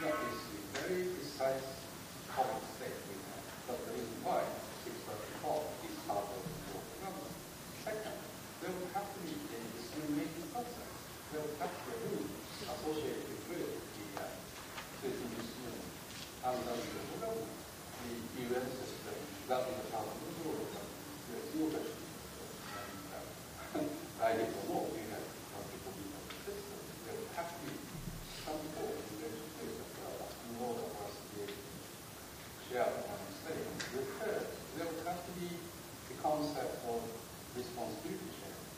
S3: That is a very precise common state we have. But the reason why six-part is part of global governance. Second, there would have to be a decision-making process. There would have to be a rule associated with the citizen decision under global governance. The UN system, that is a part of the global governance. There is no question. And I did not know we had multiple different systems. There would have to be some form of legislation in order for us to be able to share the common state. The third, there would have to be the concept of responsibility sharing.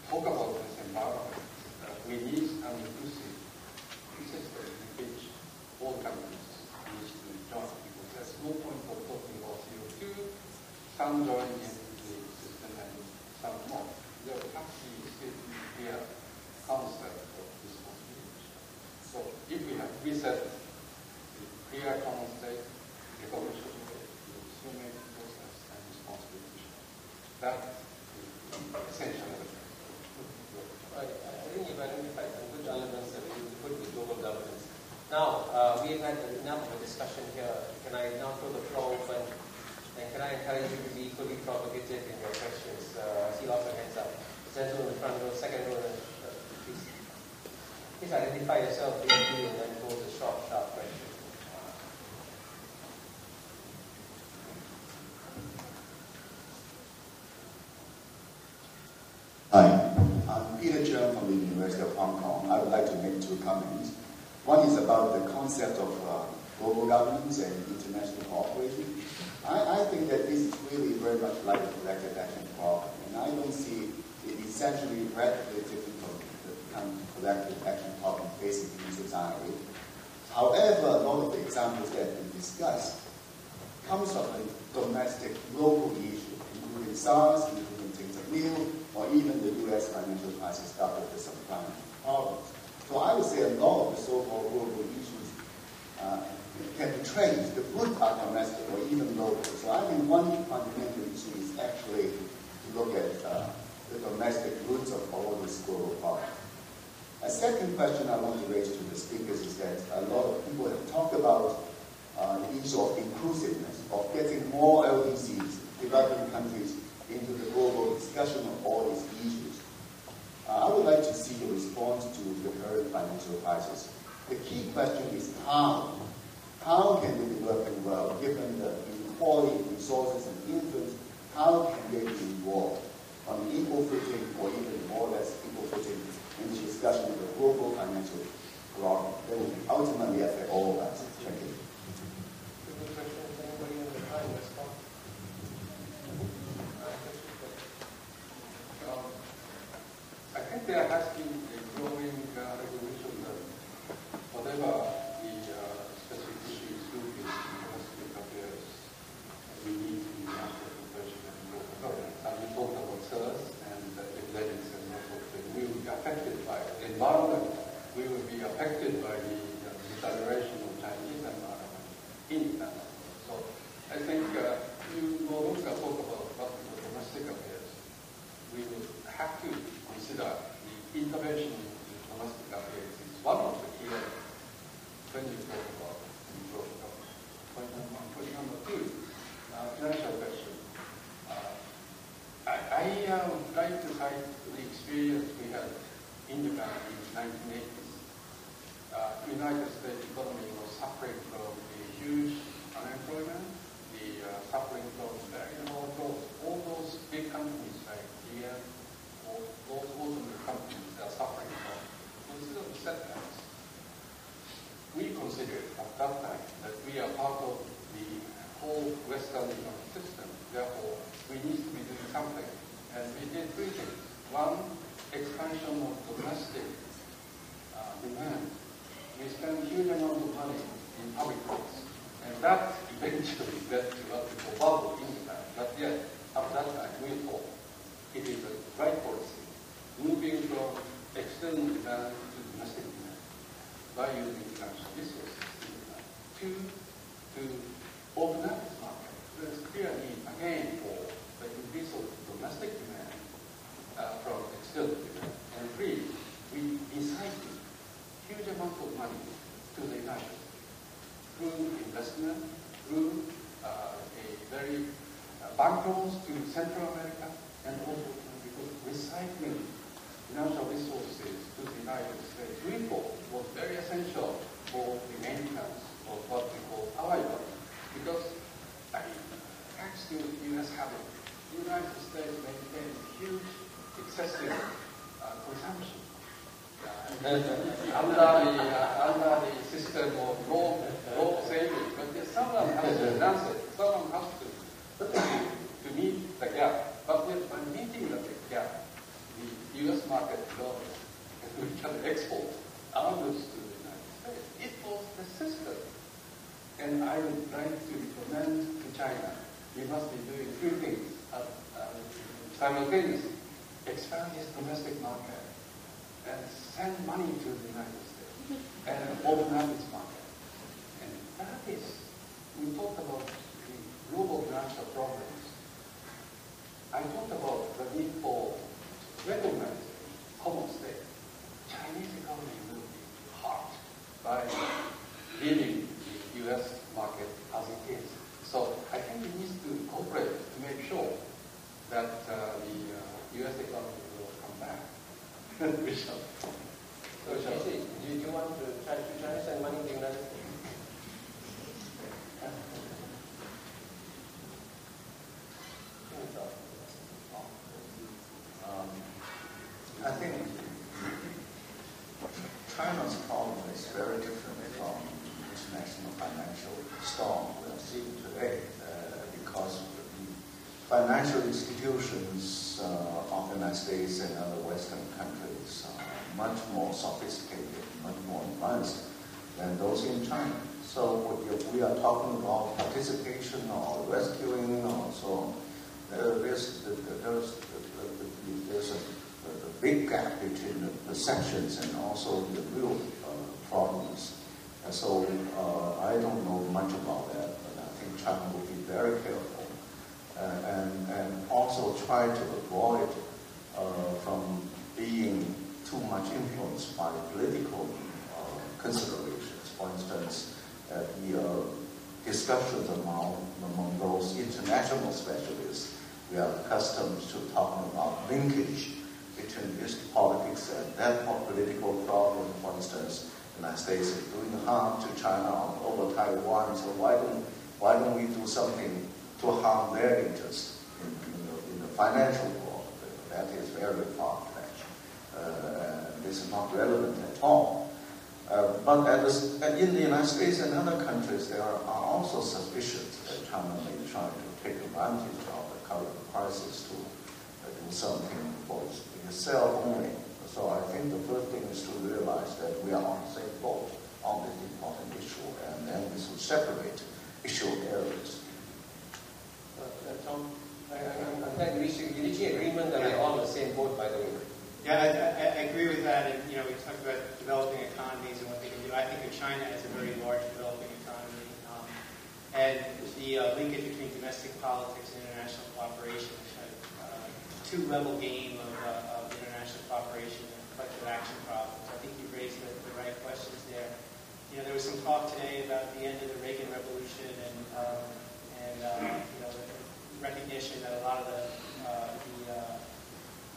S3: Talk about this environment. We need an inclusive system in which all countries need to join, because there's no point of talking about CO2, some join in the system and some not. There would have to be a clear concept of responsibility. So if we set the clear common state, recognition of the decision-making process, and responsibility, that is essential.
S1: I think you've identified some good elements that we put with global governance. Now, we have had enough of a discussion here. Can I now throw the floor open? And can I encourage you to be equally provocative in your questions? I see lots of hands up. Gentleman in the front row, second row, please. Please identify yourself briefly and then pose a short, sharp question.
S5: Hi, I'm Peter Cheung from the University of Hong Kong. I would like to make two comments. One is about the concept of global governance and international cooperation. I think that this is really very much like a collective action problem, and I don't see it essentially radically different from the kind of collective action problem facing in society. However, a lot of the examples that we discussed comes from a domestic, local issue, including SARS, including things of Neil, or even the U.S. financial crisis started with some kind of problems. So I would say a lot of the so-called global issues can be traced. The roots are domestic or even local. So I think one fundamental issue is actually to look at the domestic roots of all these global problems. A second question I want to raise to the speakers is that a lot of people have talked about the issue of inclusiveness. of getting more LDCs, developing countries, into the global discussion of all these issues. I would like to see the response to the current financial crisis. The key question is how. How can the developing world, given the inequality of resources and influence, how can they be involved on an equal footing or even more or less equal footing in the discussion of the global financial problem that will ultimately affect all of us? Thank you.
S3: I think there has been a growing recognition that whatever the specific issues do in domestic affairs, we need to be national conversion and local governance. And we talked about SIRS and legitimacy and that sort of thing. We will be affected by the environment. We will be affected by the deterioration of Chinese environment in that. So I think you no longer talk about what the domestic affairs. We will have to consider the intervention in domestic affairs is one of the key elements when you talk about global government. Point number one. Point number two, financial question. I would like to cite the experience we had in Japan in the 1980s. The United States economy was suffering from the huge unemployment, the suffering from very low growth. All those big companies like GM, or those automotive companies are suffering from considerable setbacks. We considered at that time that we are part of the whole Western economic system. Therefore, we need to be doing something. And we did three things. One, expansion of domestic demand. We spent a huge amount of money in public goods. And that eventually led to what we call bubble in Japan. But yet, at that time, we thought it is the right policy, moving from external demand to domestic demand by using financial resources in Japan. Two, to open up this market. There is clear need, again, for the increase of domestic demand from external demand. And three, we recycled huge amount of money to the United States through investment, through a very bank loans to Central America, and also because recycling financial resources to the United States we thought was very essential for the maintenance of what we call power economy. Because thanks to the U.S. habit, the United States maintained huge excessive consumption. Under the system of low savings, but someone has to finance it. Someone has to meet the gap. But by meeting the gap, the U.S. market developed, and we can export our goods to the United States. It was the system. And I would like to recommend to China, we must be doing three things simultaneously. Expand its domestic market and send money to the United States and open up its market. And that is, we talked about the global financial problems. I talked about the need for recognizing common state. Chinese economy will be hurt by leaving the U.S. market as it is. So I think we need to cooperate to make sure that the U.S. economy will come back. We shall.
S1: So Jisi, do you want to China send money to the United States?
S4: I think China's problem is very different from international financial storm we are seeing today because the financial institutions of the United States and other Western countries are much more sophisticated, much more advanced than those in China. So if we are talking about participation or rescuing or so on, there's a big gap between the perceptions and also the real problems. So I don't know much about that, but I think China will be very careful and also try to avoid from being too much influenced by political considerations. For instance, the discussions among those international specialists, we are accustomed to talking about linkage between this politics and that political problem. For instance, the United States is doing harm to China over Taiwan, so why don't we do something to harm their interests in the financial world? That is very far-fetched. This is not relevant at all. But in the United States and other countries, there are also suspicions that China may try to take advantage of the current crisis to do something for itself only. So I think the first thing is to realize that we are on the same boat on this important issue, and then we should separate issue areas.
S1: Tom, I'm glad we reached agreement that we're all on the same boat, by the way.
S2: Yeah, I agree with that. And, we talked about developing economies and what they can do. I think of China as a very large developing economy. And the linkage between domestic politics and international cooperation, two-level game of international cooperation and collective action problems. I think you raised the right questions there. There was some talk today about the end of the Reagan Revolution and the recognition that a lot of the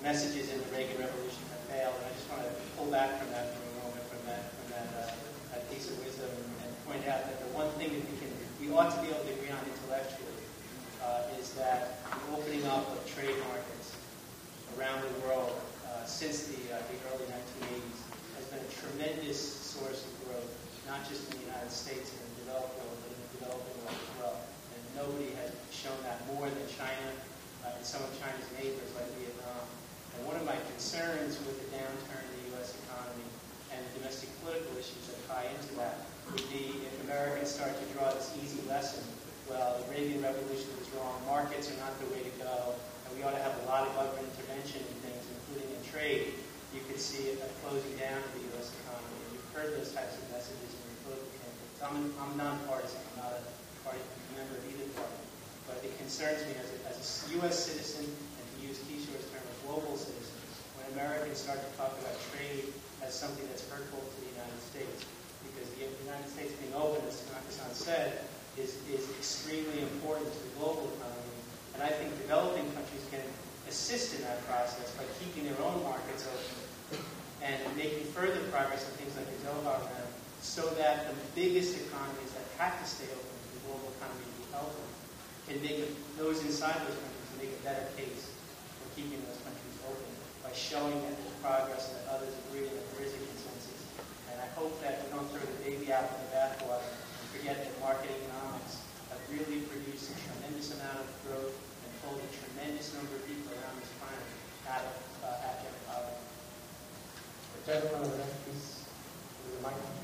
S2: messages in the Reagan Revolution have failed. And I just want to pull back from that for a moment, from that piece of wisdom, and point out that the one thing that we ought to be able to agree on intellectually is that the opening up of trade markets around the world since the early 1980s has been a tremendous source of growth, not just in the United States and the developed world, but in the developing world as well. And nobody has shown that more than China and some of China's neighbors like Vietnam. And one of my concerns with the downturn in the U.S. economy and the domestic political issues that tie into that would be if Americans start to draw this easy lesson. Well, the Reagan Revolution was wrong. Markets are not the way to go. And we ought to have a lot of government intervention in things, including in trade. You could see a closing down of the U.S. economy. And you've heard those types of messages in your political campaigns. I'm nonpartisan. I'm not a party member of either party. But it concerns me as a U.S. citizen, and to use Kishore's term, a global citizen, when Americans start to talk about trade as something that's hurtful to the United States. Because the United States being open, as Tanaka said, is extremely important to the global economy. And I think developing countries can assist in that process by keeping their own markets open and making further progress on things like the Doha Round, so that the biggest economies that have to stay open for the global economy to be healthy can make those inside those countries make a better case for keeping those countries open by showing that there's progress and that others agree and that there is a consensus. And I hope that we don't throw the baby out with the bathwater and forget that market economics have really produced a tremendous amount of growth and pulled a tremendous number of people around this planet out of abject poverty.
S1: The gentleman over there, please, with the microphone.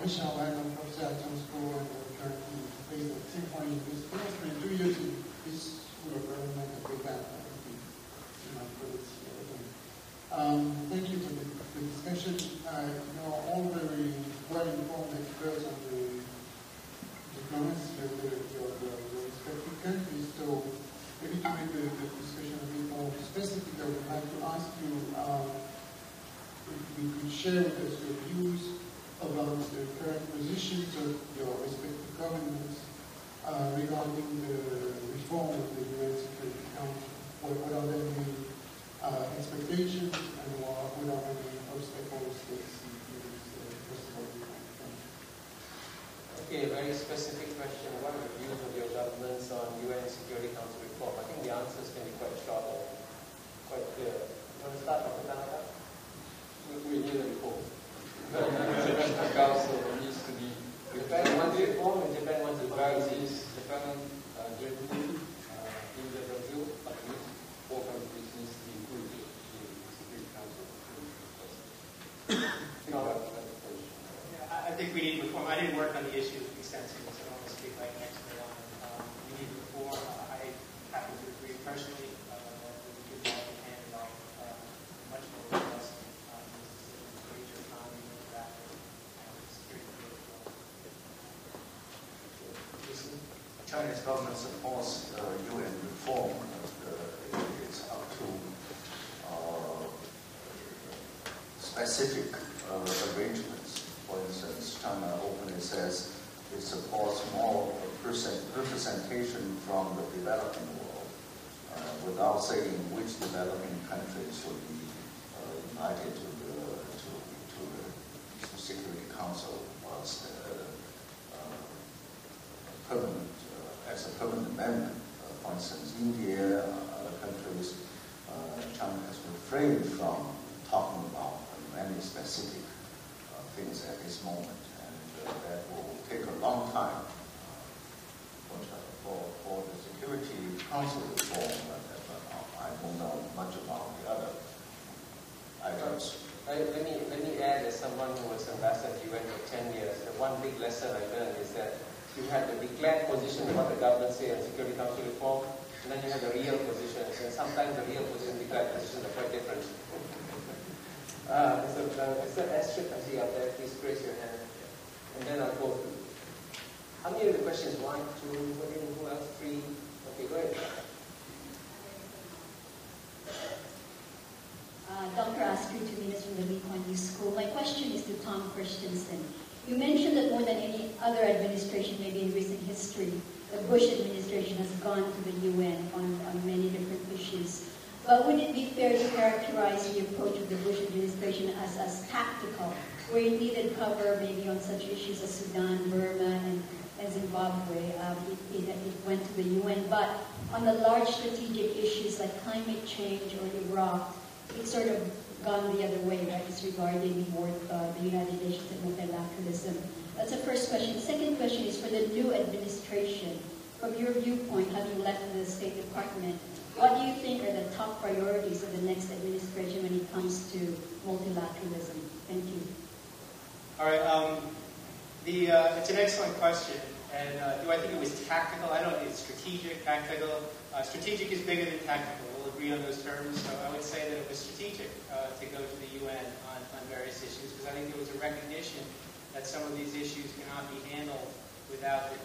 S6: Wish I had no professor at some school and currently based on 10 years. The last 22 years in this school of government and big bang. Thank you for the discussion. All very well-informed experts on the diplomacy of the respective countries. So maybe to make the discussion a bit more specific, I would like to ask you if you could share with us your views about the current positions of your respective governments regarding the reform of the UN Security Council. What are the main expectations and what are the main obstacles that you see in this possible reform?
S1: Okay, a very specific question. What are the views of your governments on UN Security Council reform? I think the answers can be quite short and quite clear. You want to start, Dr. Tanaka?
S3: We need a reform. The council needs to be.
S1: Japan wants reform and Japan wants to
S3: Japan, Germany, India, Brazil, at least 4 countries needs to be included in the Security Council.
S2: I think we need reform. I didn't work on the issue extensively, so I don't want to speak like an expert on it. We need reform. I happen to agree personally that we could have a hand in much more robust major economy and rapid security.
S4: Chinese government supports UN reform. It's up to specific arrangements. For instance, China supports more representation from the developing world without saying which developing countries should be invited to the Security Council as a permanent member. For instance, India, other countries, China has refrained from talking about many specific things at this moment, and that will take a long time for the Security Council reform. But I don't know much about the other items.
S1: Let me add, as someone who was ambassador to UN for 10 years, the one big lesson I learned is that you have the declared position of what the government say on Security Council reform, and then you have the real positions, and sometimes the real position and declared positions are quite different. So Astrid, I see up there, please raise your hand, and then I'll go through. How many of the questions? 1, 2, who else? 3? Okay, go ahead.
S7: Dr. Astrid Tuminas from the Lee Kuan Yew School. My question is to Tom Christensen. You mentioned that more than any other administration, maybe in recent history, the Bush administration has gone to the UN on many different issues. But would it be fair to characterize the approach of the Bush administration as tactical, where it needed cover maybe on such issues as Sudan, Burma, and Zimbabwe? It went to the UN. But on the large strategic issues like climate change or Iraq, it's sort of gone the other way, right, disregarding more the United Nations and multilateralism. That's the first question. The second question is for the new administration. From your viewpoint, having left the State Department, what do you think are the top priorities of the next administration when it comes to multilateralism? Thank you.
S2: All right. It's an excellent question. And do I think it was tactical? I don't think it's strategic, tactical. Strategic is bigger than tactical. We'll agree on those terms. So I would say that it was strategic to go to the UN on various issues, because I think there was a recognition that some of these issues cannot be handled without the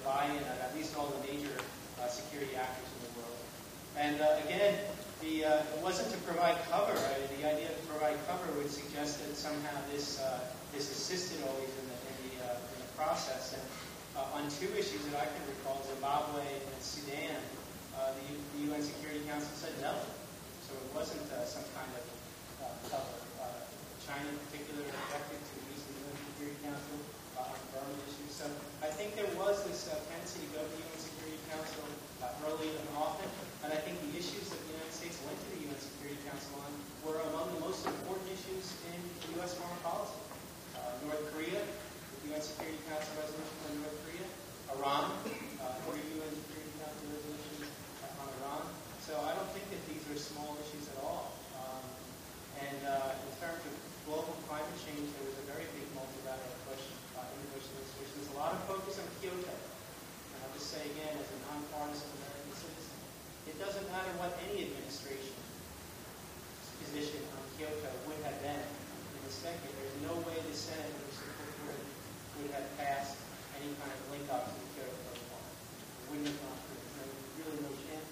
S2: buy-in of at least all the major security actors in the world. And again, it wasn't to provide cover. Right? The idea of provide cover would suggest that somehow this assisted always in the process. And on two issues that I can recall, Zimbabwe and Sudan, the UN Security Council said no. So it wasn't some kind of cover. China in particular objected to use the UN Security Council on Burma issues. So I think there was this tendency to go to the UN Security Council early and often. And I think the issues that the United States went to the UN Security Council on were among the most important issues in U.S. foreign policy. North Korea, the UN Security Council resolution on North Korea. Iran, the UN Security Council resolution on Iran. So I don't think that these are small issues at all. And in terms of global climate change, there was a very big multilateral push in the Bush administration. There's a lot of focus on Kyoto. And I'll just say again, as a nonpartisan American citizen, it doesn't matter what any administration's position on Kyoto would have been in this decade. There's no way the Senate would have passed any kind of link up to the Kyoto Protocol. It wouldn't have gone through. There's really no chance.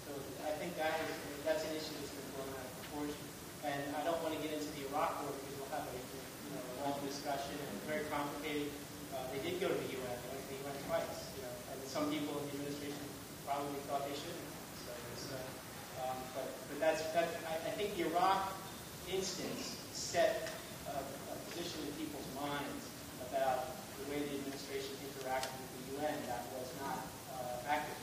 S2: So I think that's an issue that's been blown out of proportion. And I don't want to get into the Iraq war because we'll have a long discussion and it's very complicated. They did go to the UN. They went to the UN twice. And some people in the administration probably thought they shouldn't. So it's, but I think the Iraq instance set a position in people's minds about the way the administration interacted with the UN that was not accurate.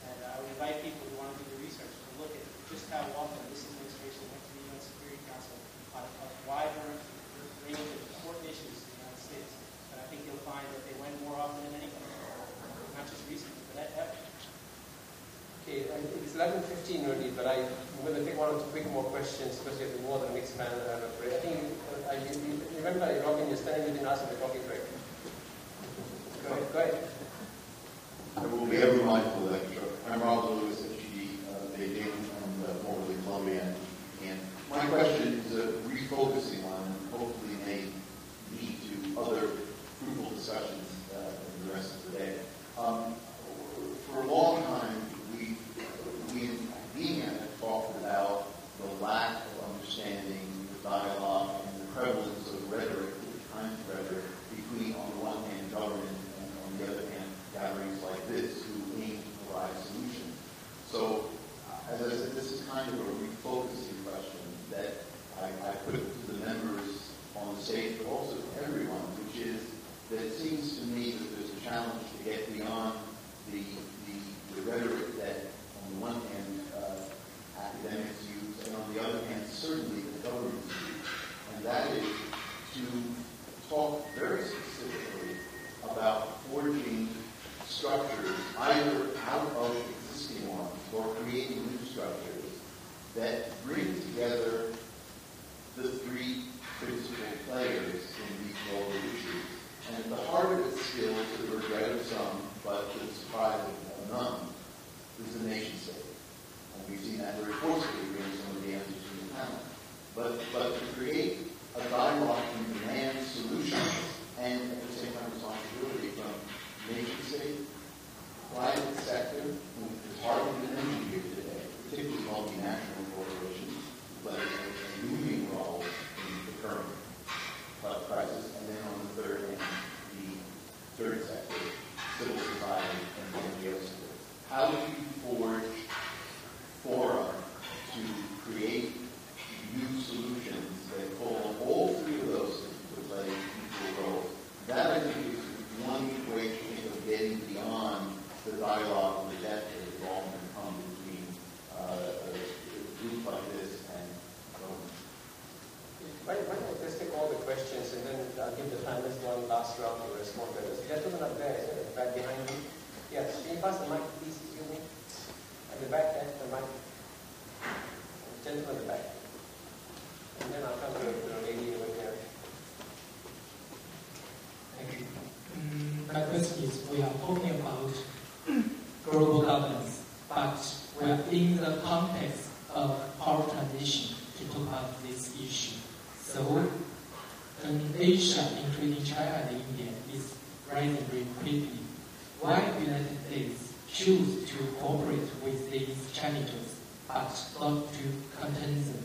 S2: And I would invite people who want to do the research to look at just how often this administration went to the UN Security Council on a wide range of important issues in the United States. And I think you'll find that they went more often than anyone, not just recently, but ever.
S1: Okay, it's 11:15 already, but I'm going to take one or two quick more questions because we have more than mixed panel. I think you remember, Robin, you're standing within us in the coffee break. Go ahead.
S8: I will be ever mindful of that. I'm Robert Lewis at GD, Beijing, and formerly Columbia. And my question is refocusing on, hopefully may lead to other fruitful discussions in the rest of the day. For a long time, we in being have talked about the lack of understanding, the dialogue, and the prevalence of rhetoric, the kinds of rhetoric, between, on the one hand, government and that it seems to me that there's a challenge to get beyond the rhetoric that, on the one hand, academics use, and on the other hand, certainly the governments use. And that is to talk very specifically about forging structures, either out of existing ones or creating new structures that bring together the three principal players in these global issues. And at the heart of it still, to the regret of some, but to the surprise of none, is the nation state. And we've seen that very forcefully during some of the answers to the panel. But to create a dialogue and demand solutions, and at the same time responsibility from nation state, private sector, who is hardly been mentioned here today, particularly multinational corporations, play a moving role in the current crisis, and then on the third hand, the third sector, civil society, and the NGO sector. How do you forge fora to create new solutions that pull on all three of those to play equal roles? That, I think, is one way to think of getting beyond the dialogue and the depth that has often come between a group like this and government.
S1: Why don't I just take all the questions and then I'll give the panelists one last round to respond to this. Gentleman up there, back behind me. Yes, can you pass the mic, please, excuse me? At the back there, the mic. Gentleman at the back. And then I'll come to the lady over here.
S9: Thank you. My question is, we are talking about global governance, but we are in the context of power transition to talk about this issue. So, Asia, including China and India, is rising very quickly. Why the United States choose to cooperate with these challenges, but not to contain them?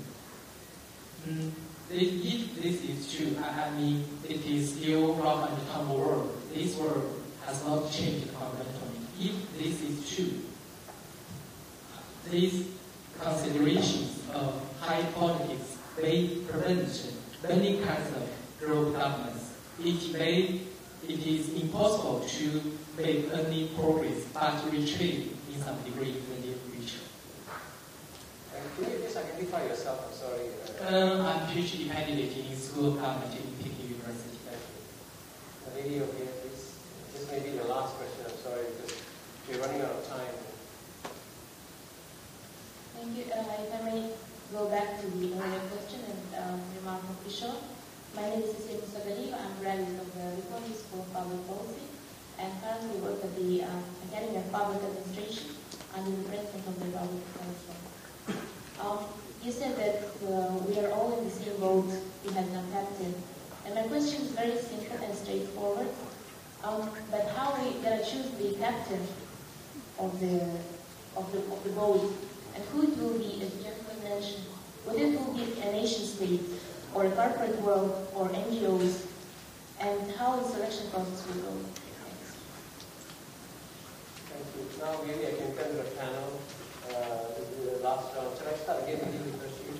S9: If this is true, I mean, it is still rough and tumble world. This world has not changed fundamentally. If this is true, these considerations of high politics may prevent many kinds of global governance. It is impossible to make any progress but retreat in some degree in the near future.
S1: Can you just identify yourself? I'm sorry.
S9: I'm PhD candidate in School of Government in Peking University.
S1: Thank you. The lady over here, please. This may be the last question. I'm sorry, because we're running out of time.
S10: Thank you. If I may go back to the earlier question and remark of Kishore. My name is Jisi. I'm a graduate of the Hitoshi School of Public Policy and currently work at the Academy of Public Administration under the Princeton of the Public Council. You said that we are all in the same boat, we have no captain. And my question is very simple and straightforward. But how are we going to choose the captain of the boat? And who it will be, as the gentleman mentioned, whether it will be a nation state or a corporate world or NGOs, and how the selection process will go. Thanks.
S1: Thank you. Now maybe I can turn to the panel. This is the last round. Should I start again with you, Hitoshi?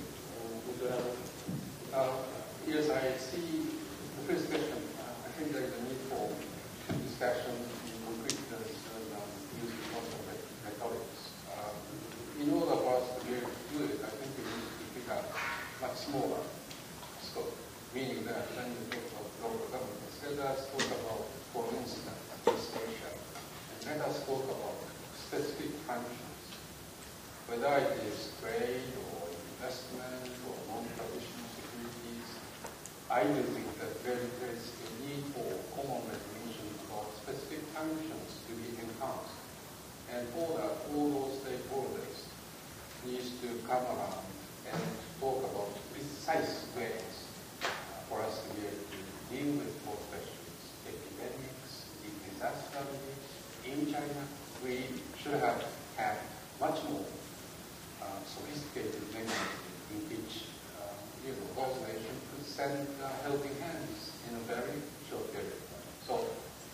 S3: Yes, I see the first question. I think there is a need for discussion in concrete terms and use lots of rhetorics. In order for us to be able to do it, I think we need to pick up much smaller scope, meaning that when we talk about global governance, let us talk about, for instance, East Asia, and let us talk about specific functions, whether it is trade or investment or non-traditional securities. I do think that there is a need for common recognition about specific functions to be enhanced. And for that, all those stakeholders needs to come around and talk about precise ways for us to be able to deal with more questions. Epidemics, disaster relief. In China, we should have had much more sophisticated mechanism in which organization could send helping hands in a very short period of time. So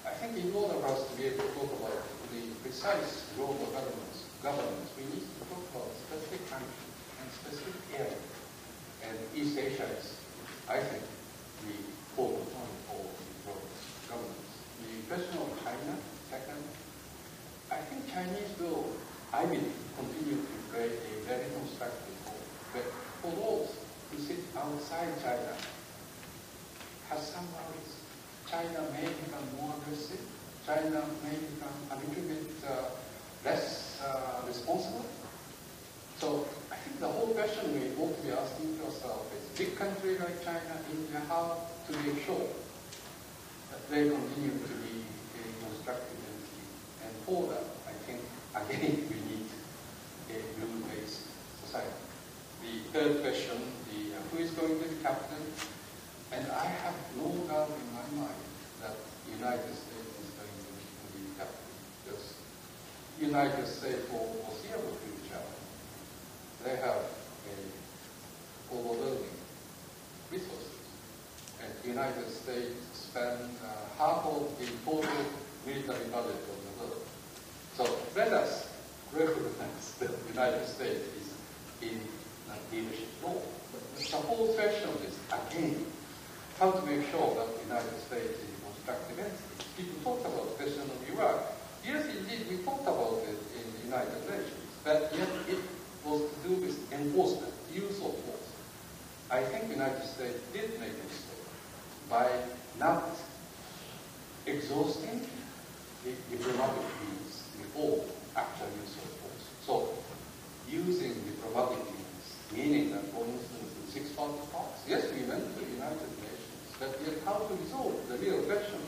S3: I think in order for us to be able to talk about the precise global governance, we need to talk about specific functions and specific areas. And East Asia is, I think, the focal point for the global governance.
S11: China has some worries. China may become more aggressive. China may become a little bit less responsible. So I think the whole question we ought to be asking ourselves is, big country like China, India, how to make sure that they continue to be a constructive entity. And for that, I think, again, we need a rule-based society. The third question, who is going to be captain? And I have no doubt in my mind that the United States is going to be captain. Because the United States, for foreseeable future, they have overwhelming resources. And the United States spend half of the total military budget of the world. So let us recognize that the United States is in a leadership role. The whole question is, again, how to make sure that the United States is a constructive entity. People talked about the question of Iraq. Yes, indeed, we talked about it in the United Nations, but yet it was to do with enforcement, use of force. I think the United States did make a mistake by not exhausting the diplomatic means before actual use of force. So, using diplomatic means, meaning that, for instance, in six-party talks, yes, we went to the United Nations, but yet how to resolve the real question?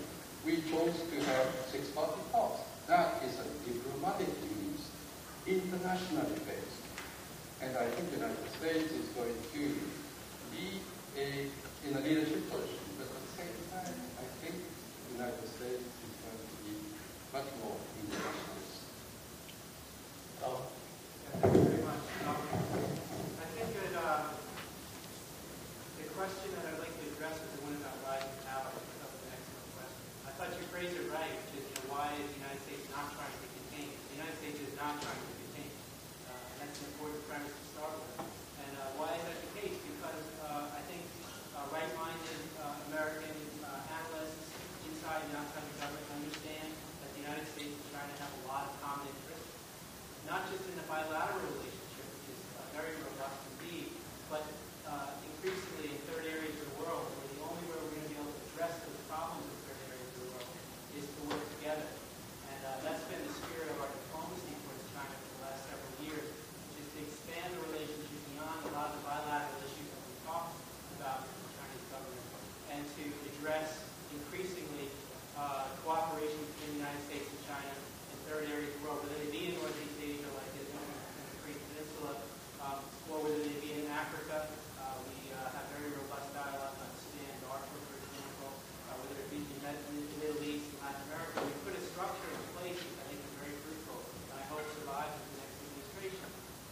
S11: We chose to have six-party talks. That is a diplomatic means, internationally based. And I think the United States is going to be in a leadership position, but at the same time, I think the United States is going to be much more internationalist.
S2: Thank you very much. I think that the question that I'd like to address is the one about rising power. That was an excellent question. I thought you phrased it right, which is, why is the United States not trying to contain? The United States is not trying to contain. And that's an important premise to start with. And why is that the case? Because I think right-minded American analysts inside and outside the government understand that the United States and China have a lot of common interests, not just in the bilateral relationship, which is very robust indeed, but increasingly in third areas of the world, where the only way we're going to be able to address those problems in third areas of the world is to work together. And that's been the spirit of our diplomacy towards China for the last several years, which is to expand the relationship beyond a lot of the bilateral issues that we talked about with the Chinese government, and to address increasingly cooperation between the United States and China in third areas of the world, whether they be in Northeast Asia, like in the Korean Peninsula, or whether they be in Africa. We have very robust dialogue on Sudan and Darfur, for example, whether it be in the Middle East and Latin America. We put a structure in place that I think is very fruitful, and I hope survives the next administration,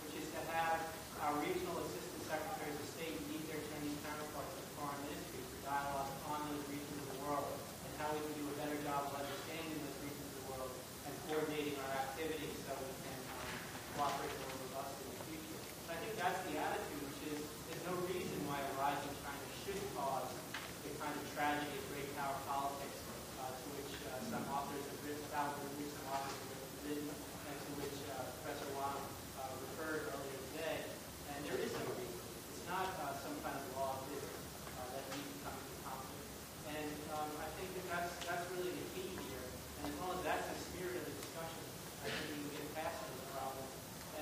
S2: which is to have our regional assistant secretaries of state meet their Chinese counterparts in foreign ministries for dialogue on those regions of the world, and how we can do a better job of understanding those regions of the world and coordinating our activities so we can cooperate more robustly in the future. So I think that's the attitude, which is there's no reason why a rising China should cause the kind of tragedy of great power politics to which some authors have written about, which some authors have written, and to which Professor Wang referred earlier today. And there is no reason. It's not some kind of law of physics that needs to come into conflict. And I think that that's really the key here. And as long as that's the spirit of the discussion, I think we can get past those problems.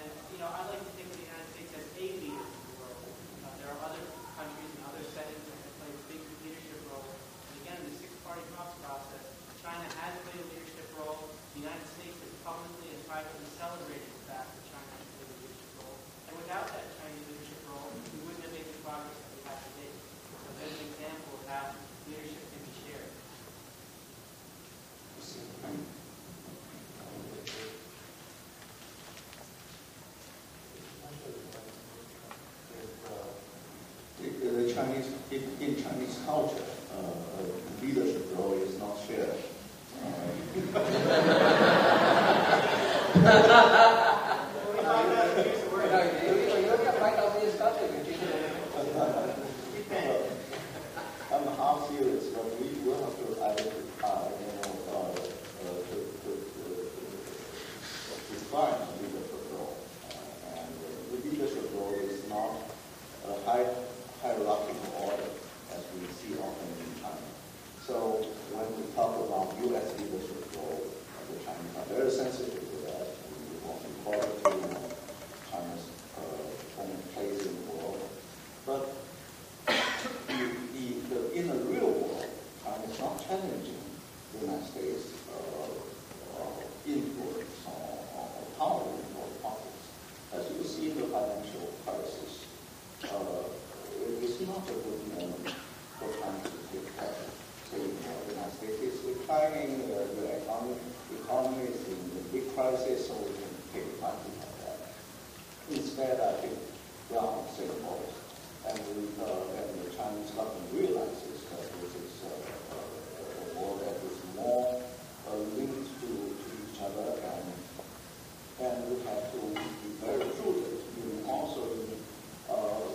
S2: And, I like to think of the United States as a leader in the world. There are other countries and other settings that can play a big leadership role. And again, in the six-party talks process, China has played a leadership role. The United States has publicly and privately celebrated the fact that China has played a leadership role. And without that Chinese leadership role, we wouldn't have made the progress that we have today. So there's an example of how leadership can be shared.
S4: The Chinese, in Chinese culture, leadership role is not shared. I'm half serious, but we will have to identify, to define the leadership role. And the leadership role is not a hierarchical order as we see often in China. So when we talk about U.S. leadership role, the Chinese are very sensitive to that. We want equality and China's own place in the world. But in the real world, China is not challenging the United States influence or power in world politics. As you see in the financial crisis, it's not a good moment for China to take that. Saying the United States is declining, the economy is in a big crisis, so we can take advantage of that. Instead, I think we are on the same course. And the Chinese government realizes that this is a world that is more linked to each other, and we have to be very prudent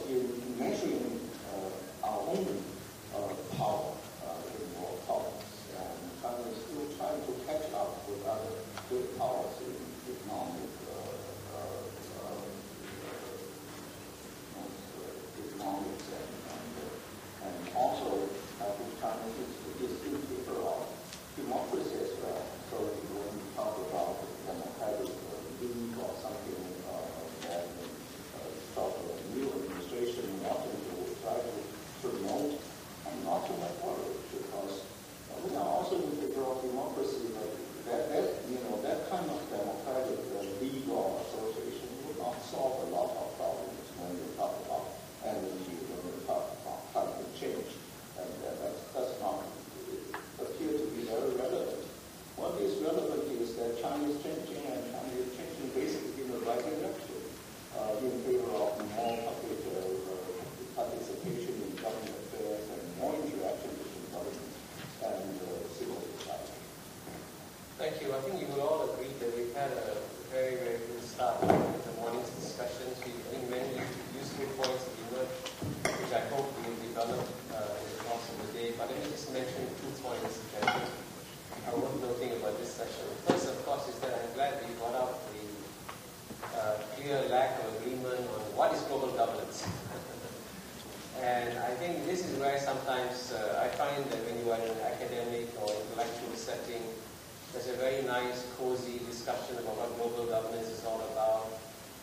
S4: in measuring our own power in world politics. And China is still trying to catch up with other great powers in economics and also I think China is in favor of democracy as well. So when we talk about democratic league or something that sort of a new administration wanting to try to promote, I'm not too much worried because we are also in favor of democracy, but that kind of democratic league or association would not solve a lot of problems when we talk about energy, when we talk about climate change, and that does not appear to be very relevant. What is relevant is that China is changing, and China is changing basically in the right direction, in favor of more public participation in government affairs and more interaction between government and civil society.
S1: Thank you. I think you will all agree that we've had a very, very good start with the morning's discussions. I think many useful points have emerged, which I hope we will develop in the course of the day. But let me just mention 2 points that are worth noting about this session. First, of course, is that I'm glad we brought out the clear lack of agreement on what is global governance. And I think this is where sometimes I find that when you are in an academic or intellectual setting, there's a very nice, cozy discussion about what global governance is all about,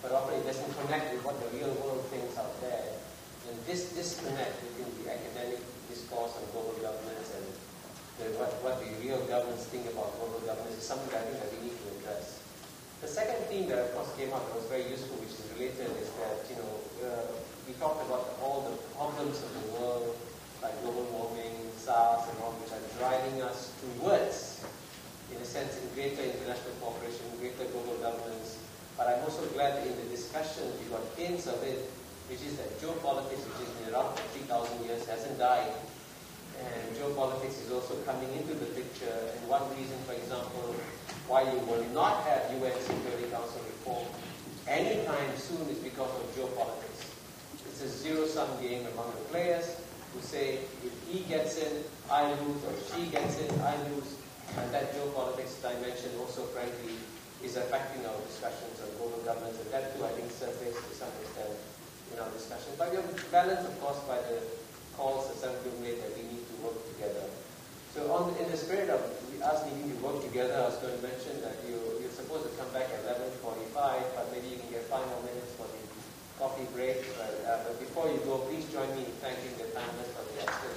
S1: but often it doesn't connect with what the real world thinks out there. And this disconnect between the academic discourse on global governance and what the real governments think about global governance is something that I think that we need to address. The second theme that, of course, came out that was very useful, which is related, is that, we talked about all the problems of the world, like global warming, SARS, and all, which are driving us towards, in a sense, in greater international cooperation, greater global governance. But I'm also glad that in the discussion we got hints of it, which is that geopolitics, which has been around for 3,000 years, hasn't died. And geopolitics is also coming into the picture. And one reason, for example, why you will not have UN Security Council reform anytime soon is because of geopolitics. It's a zero-sum game among the players who say, if he gets in, I lose, or she gets in, I lose. And that geopolitics dimension also, frankly, is affecting our discussions on global governance. And that, too, I think, surfaced to some extent in our discussion. But we are balanced, of course, by the calls that some people made that we need to work together. So in the spirit of us needing to work together, I was going to mention that you're supposed to come back at 11:45, but maybe you can get 5 more minutes for the coffee break. But before you go, please join me in thanking the panelists for the excellent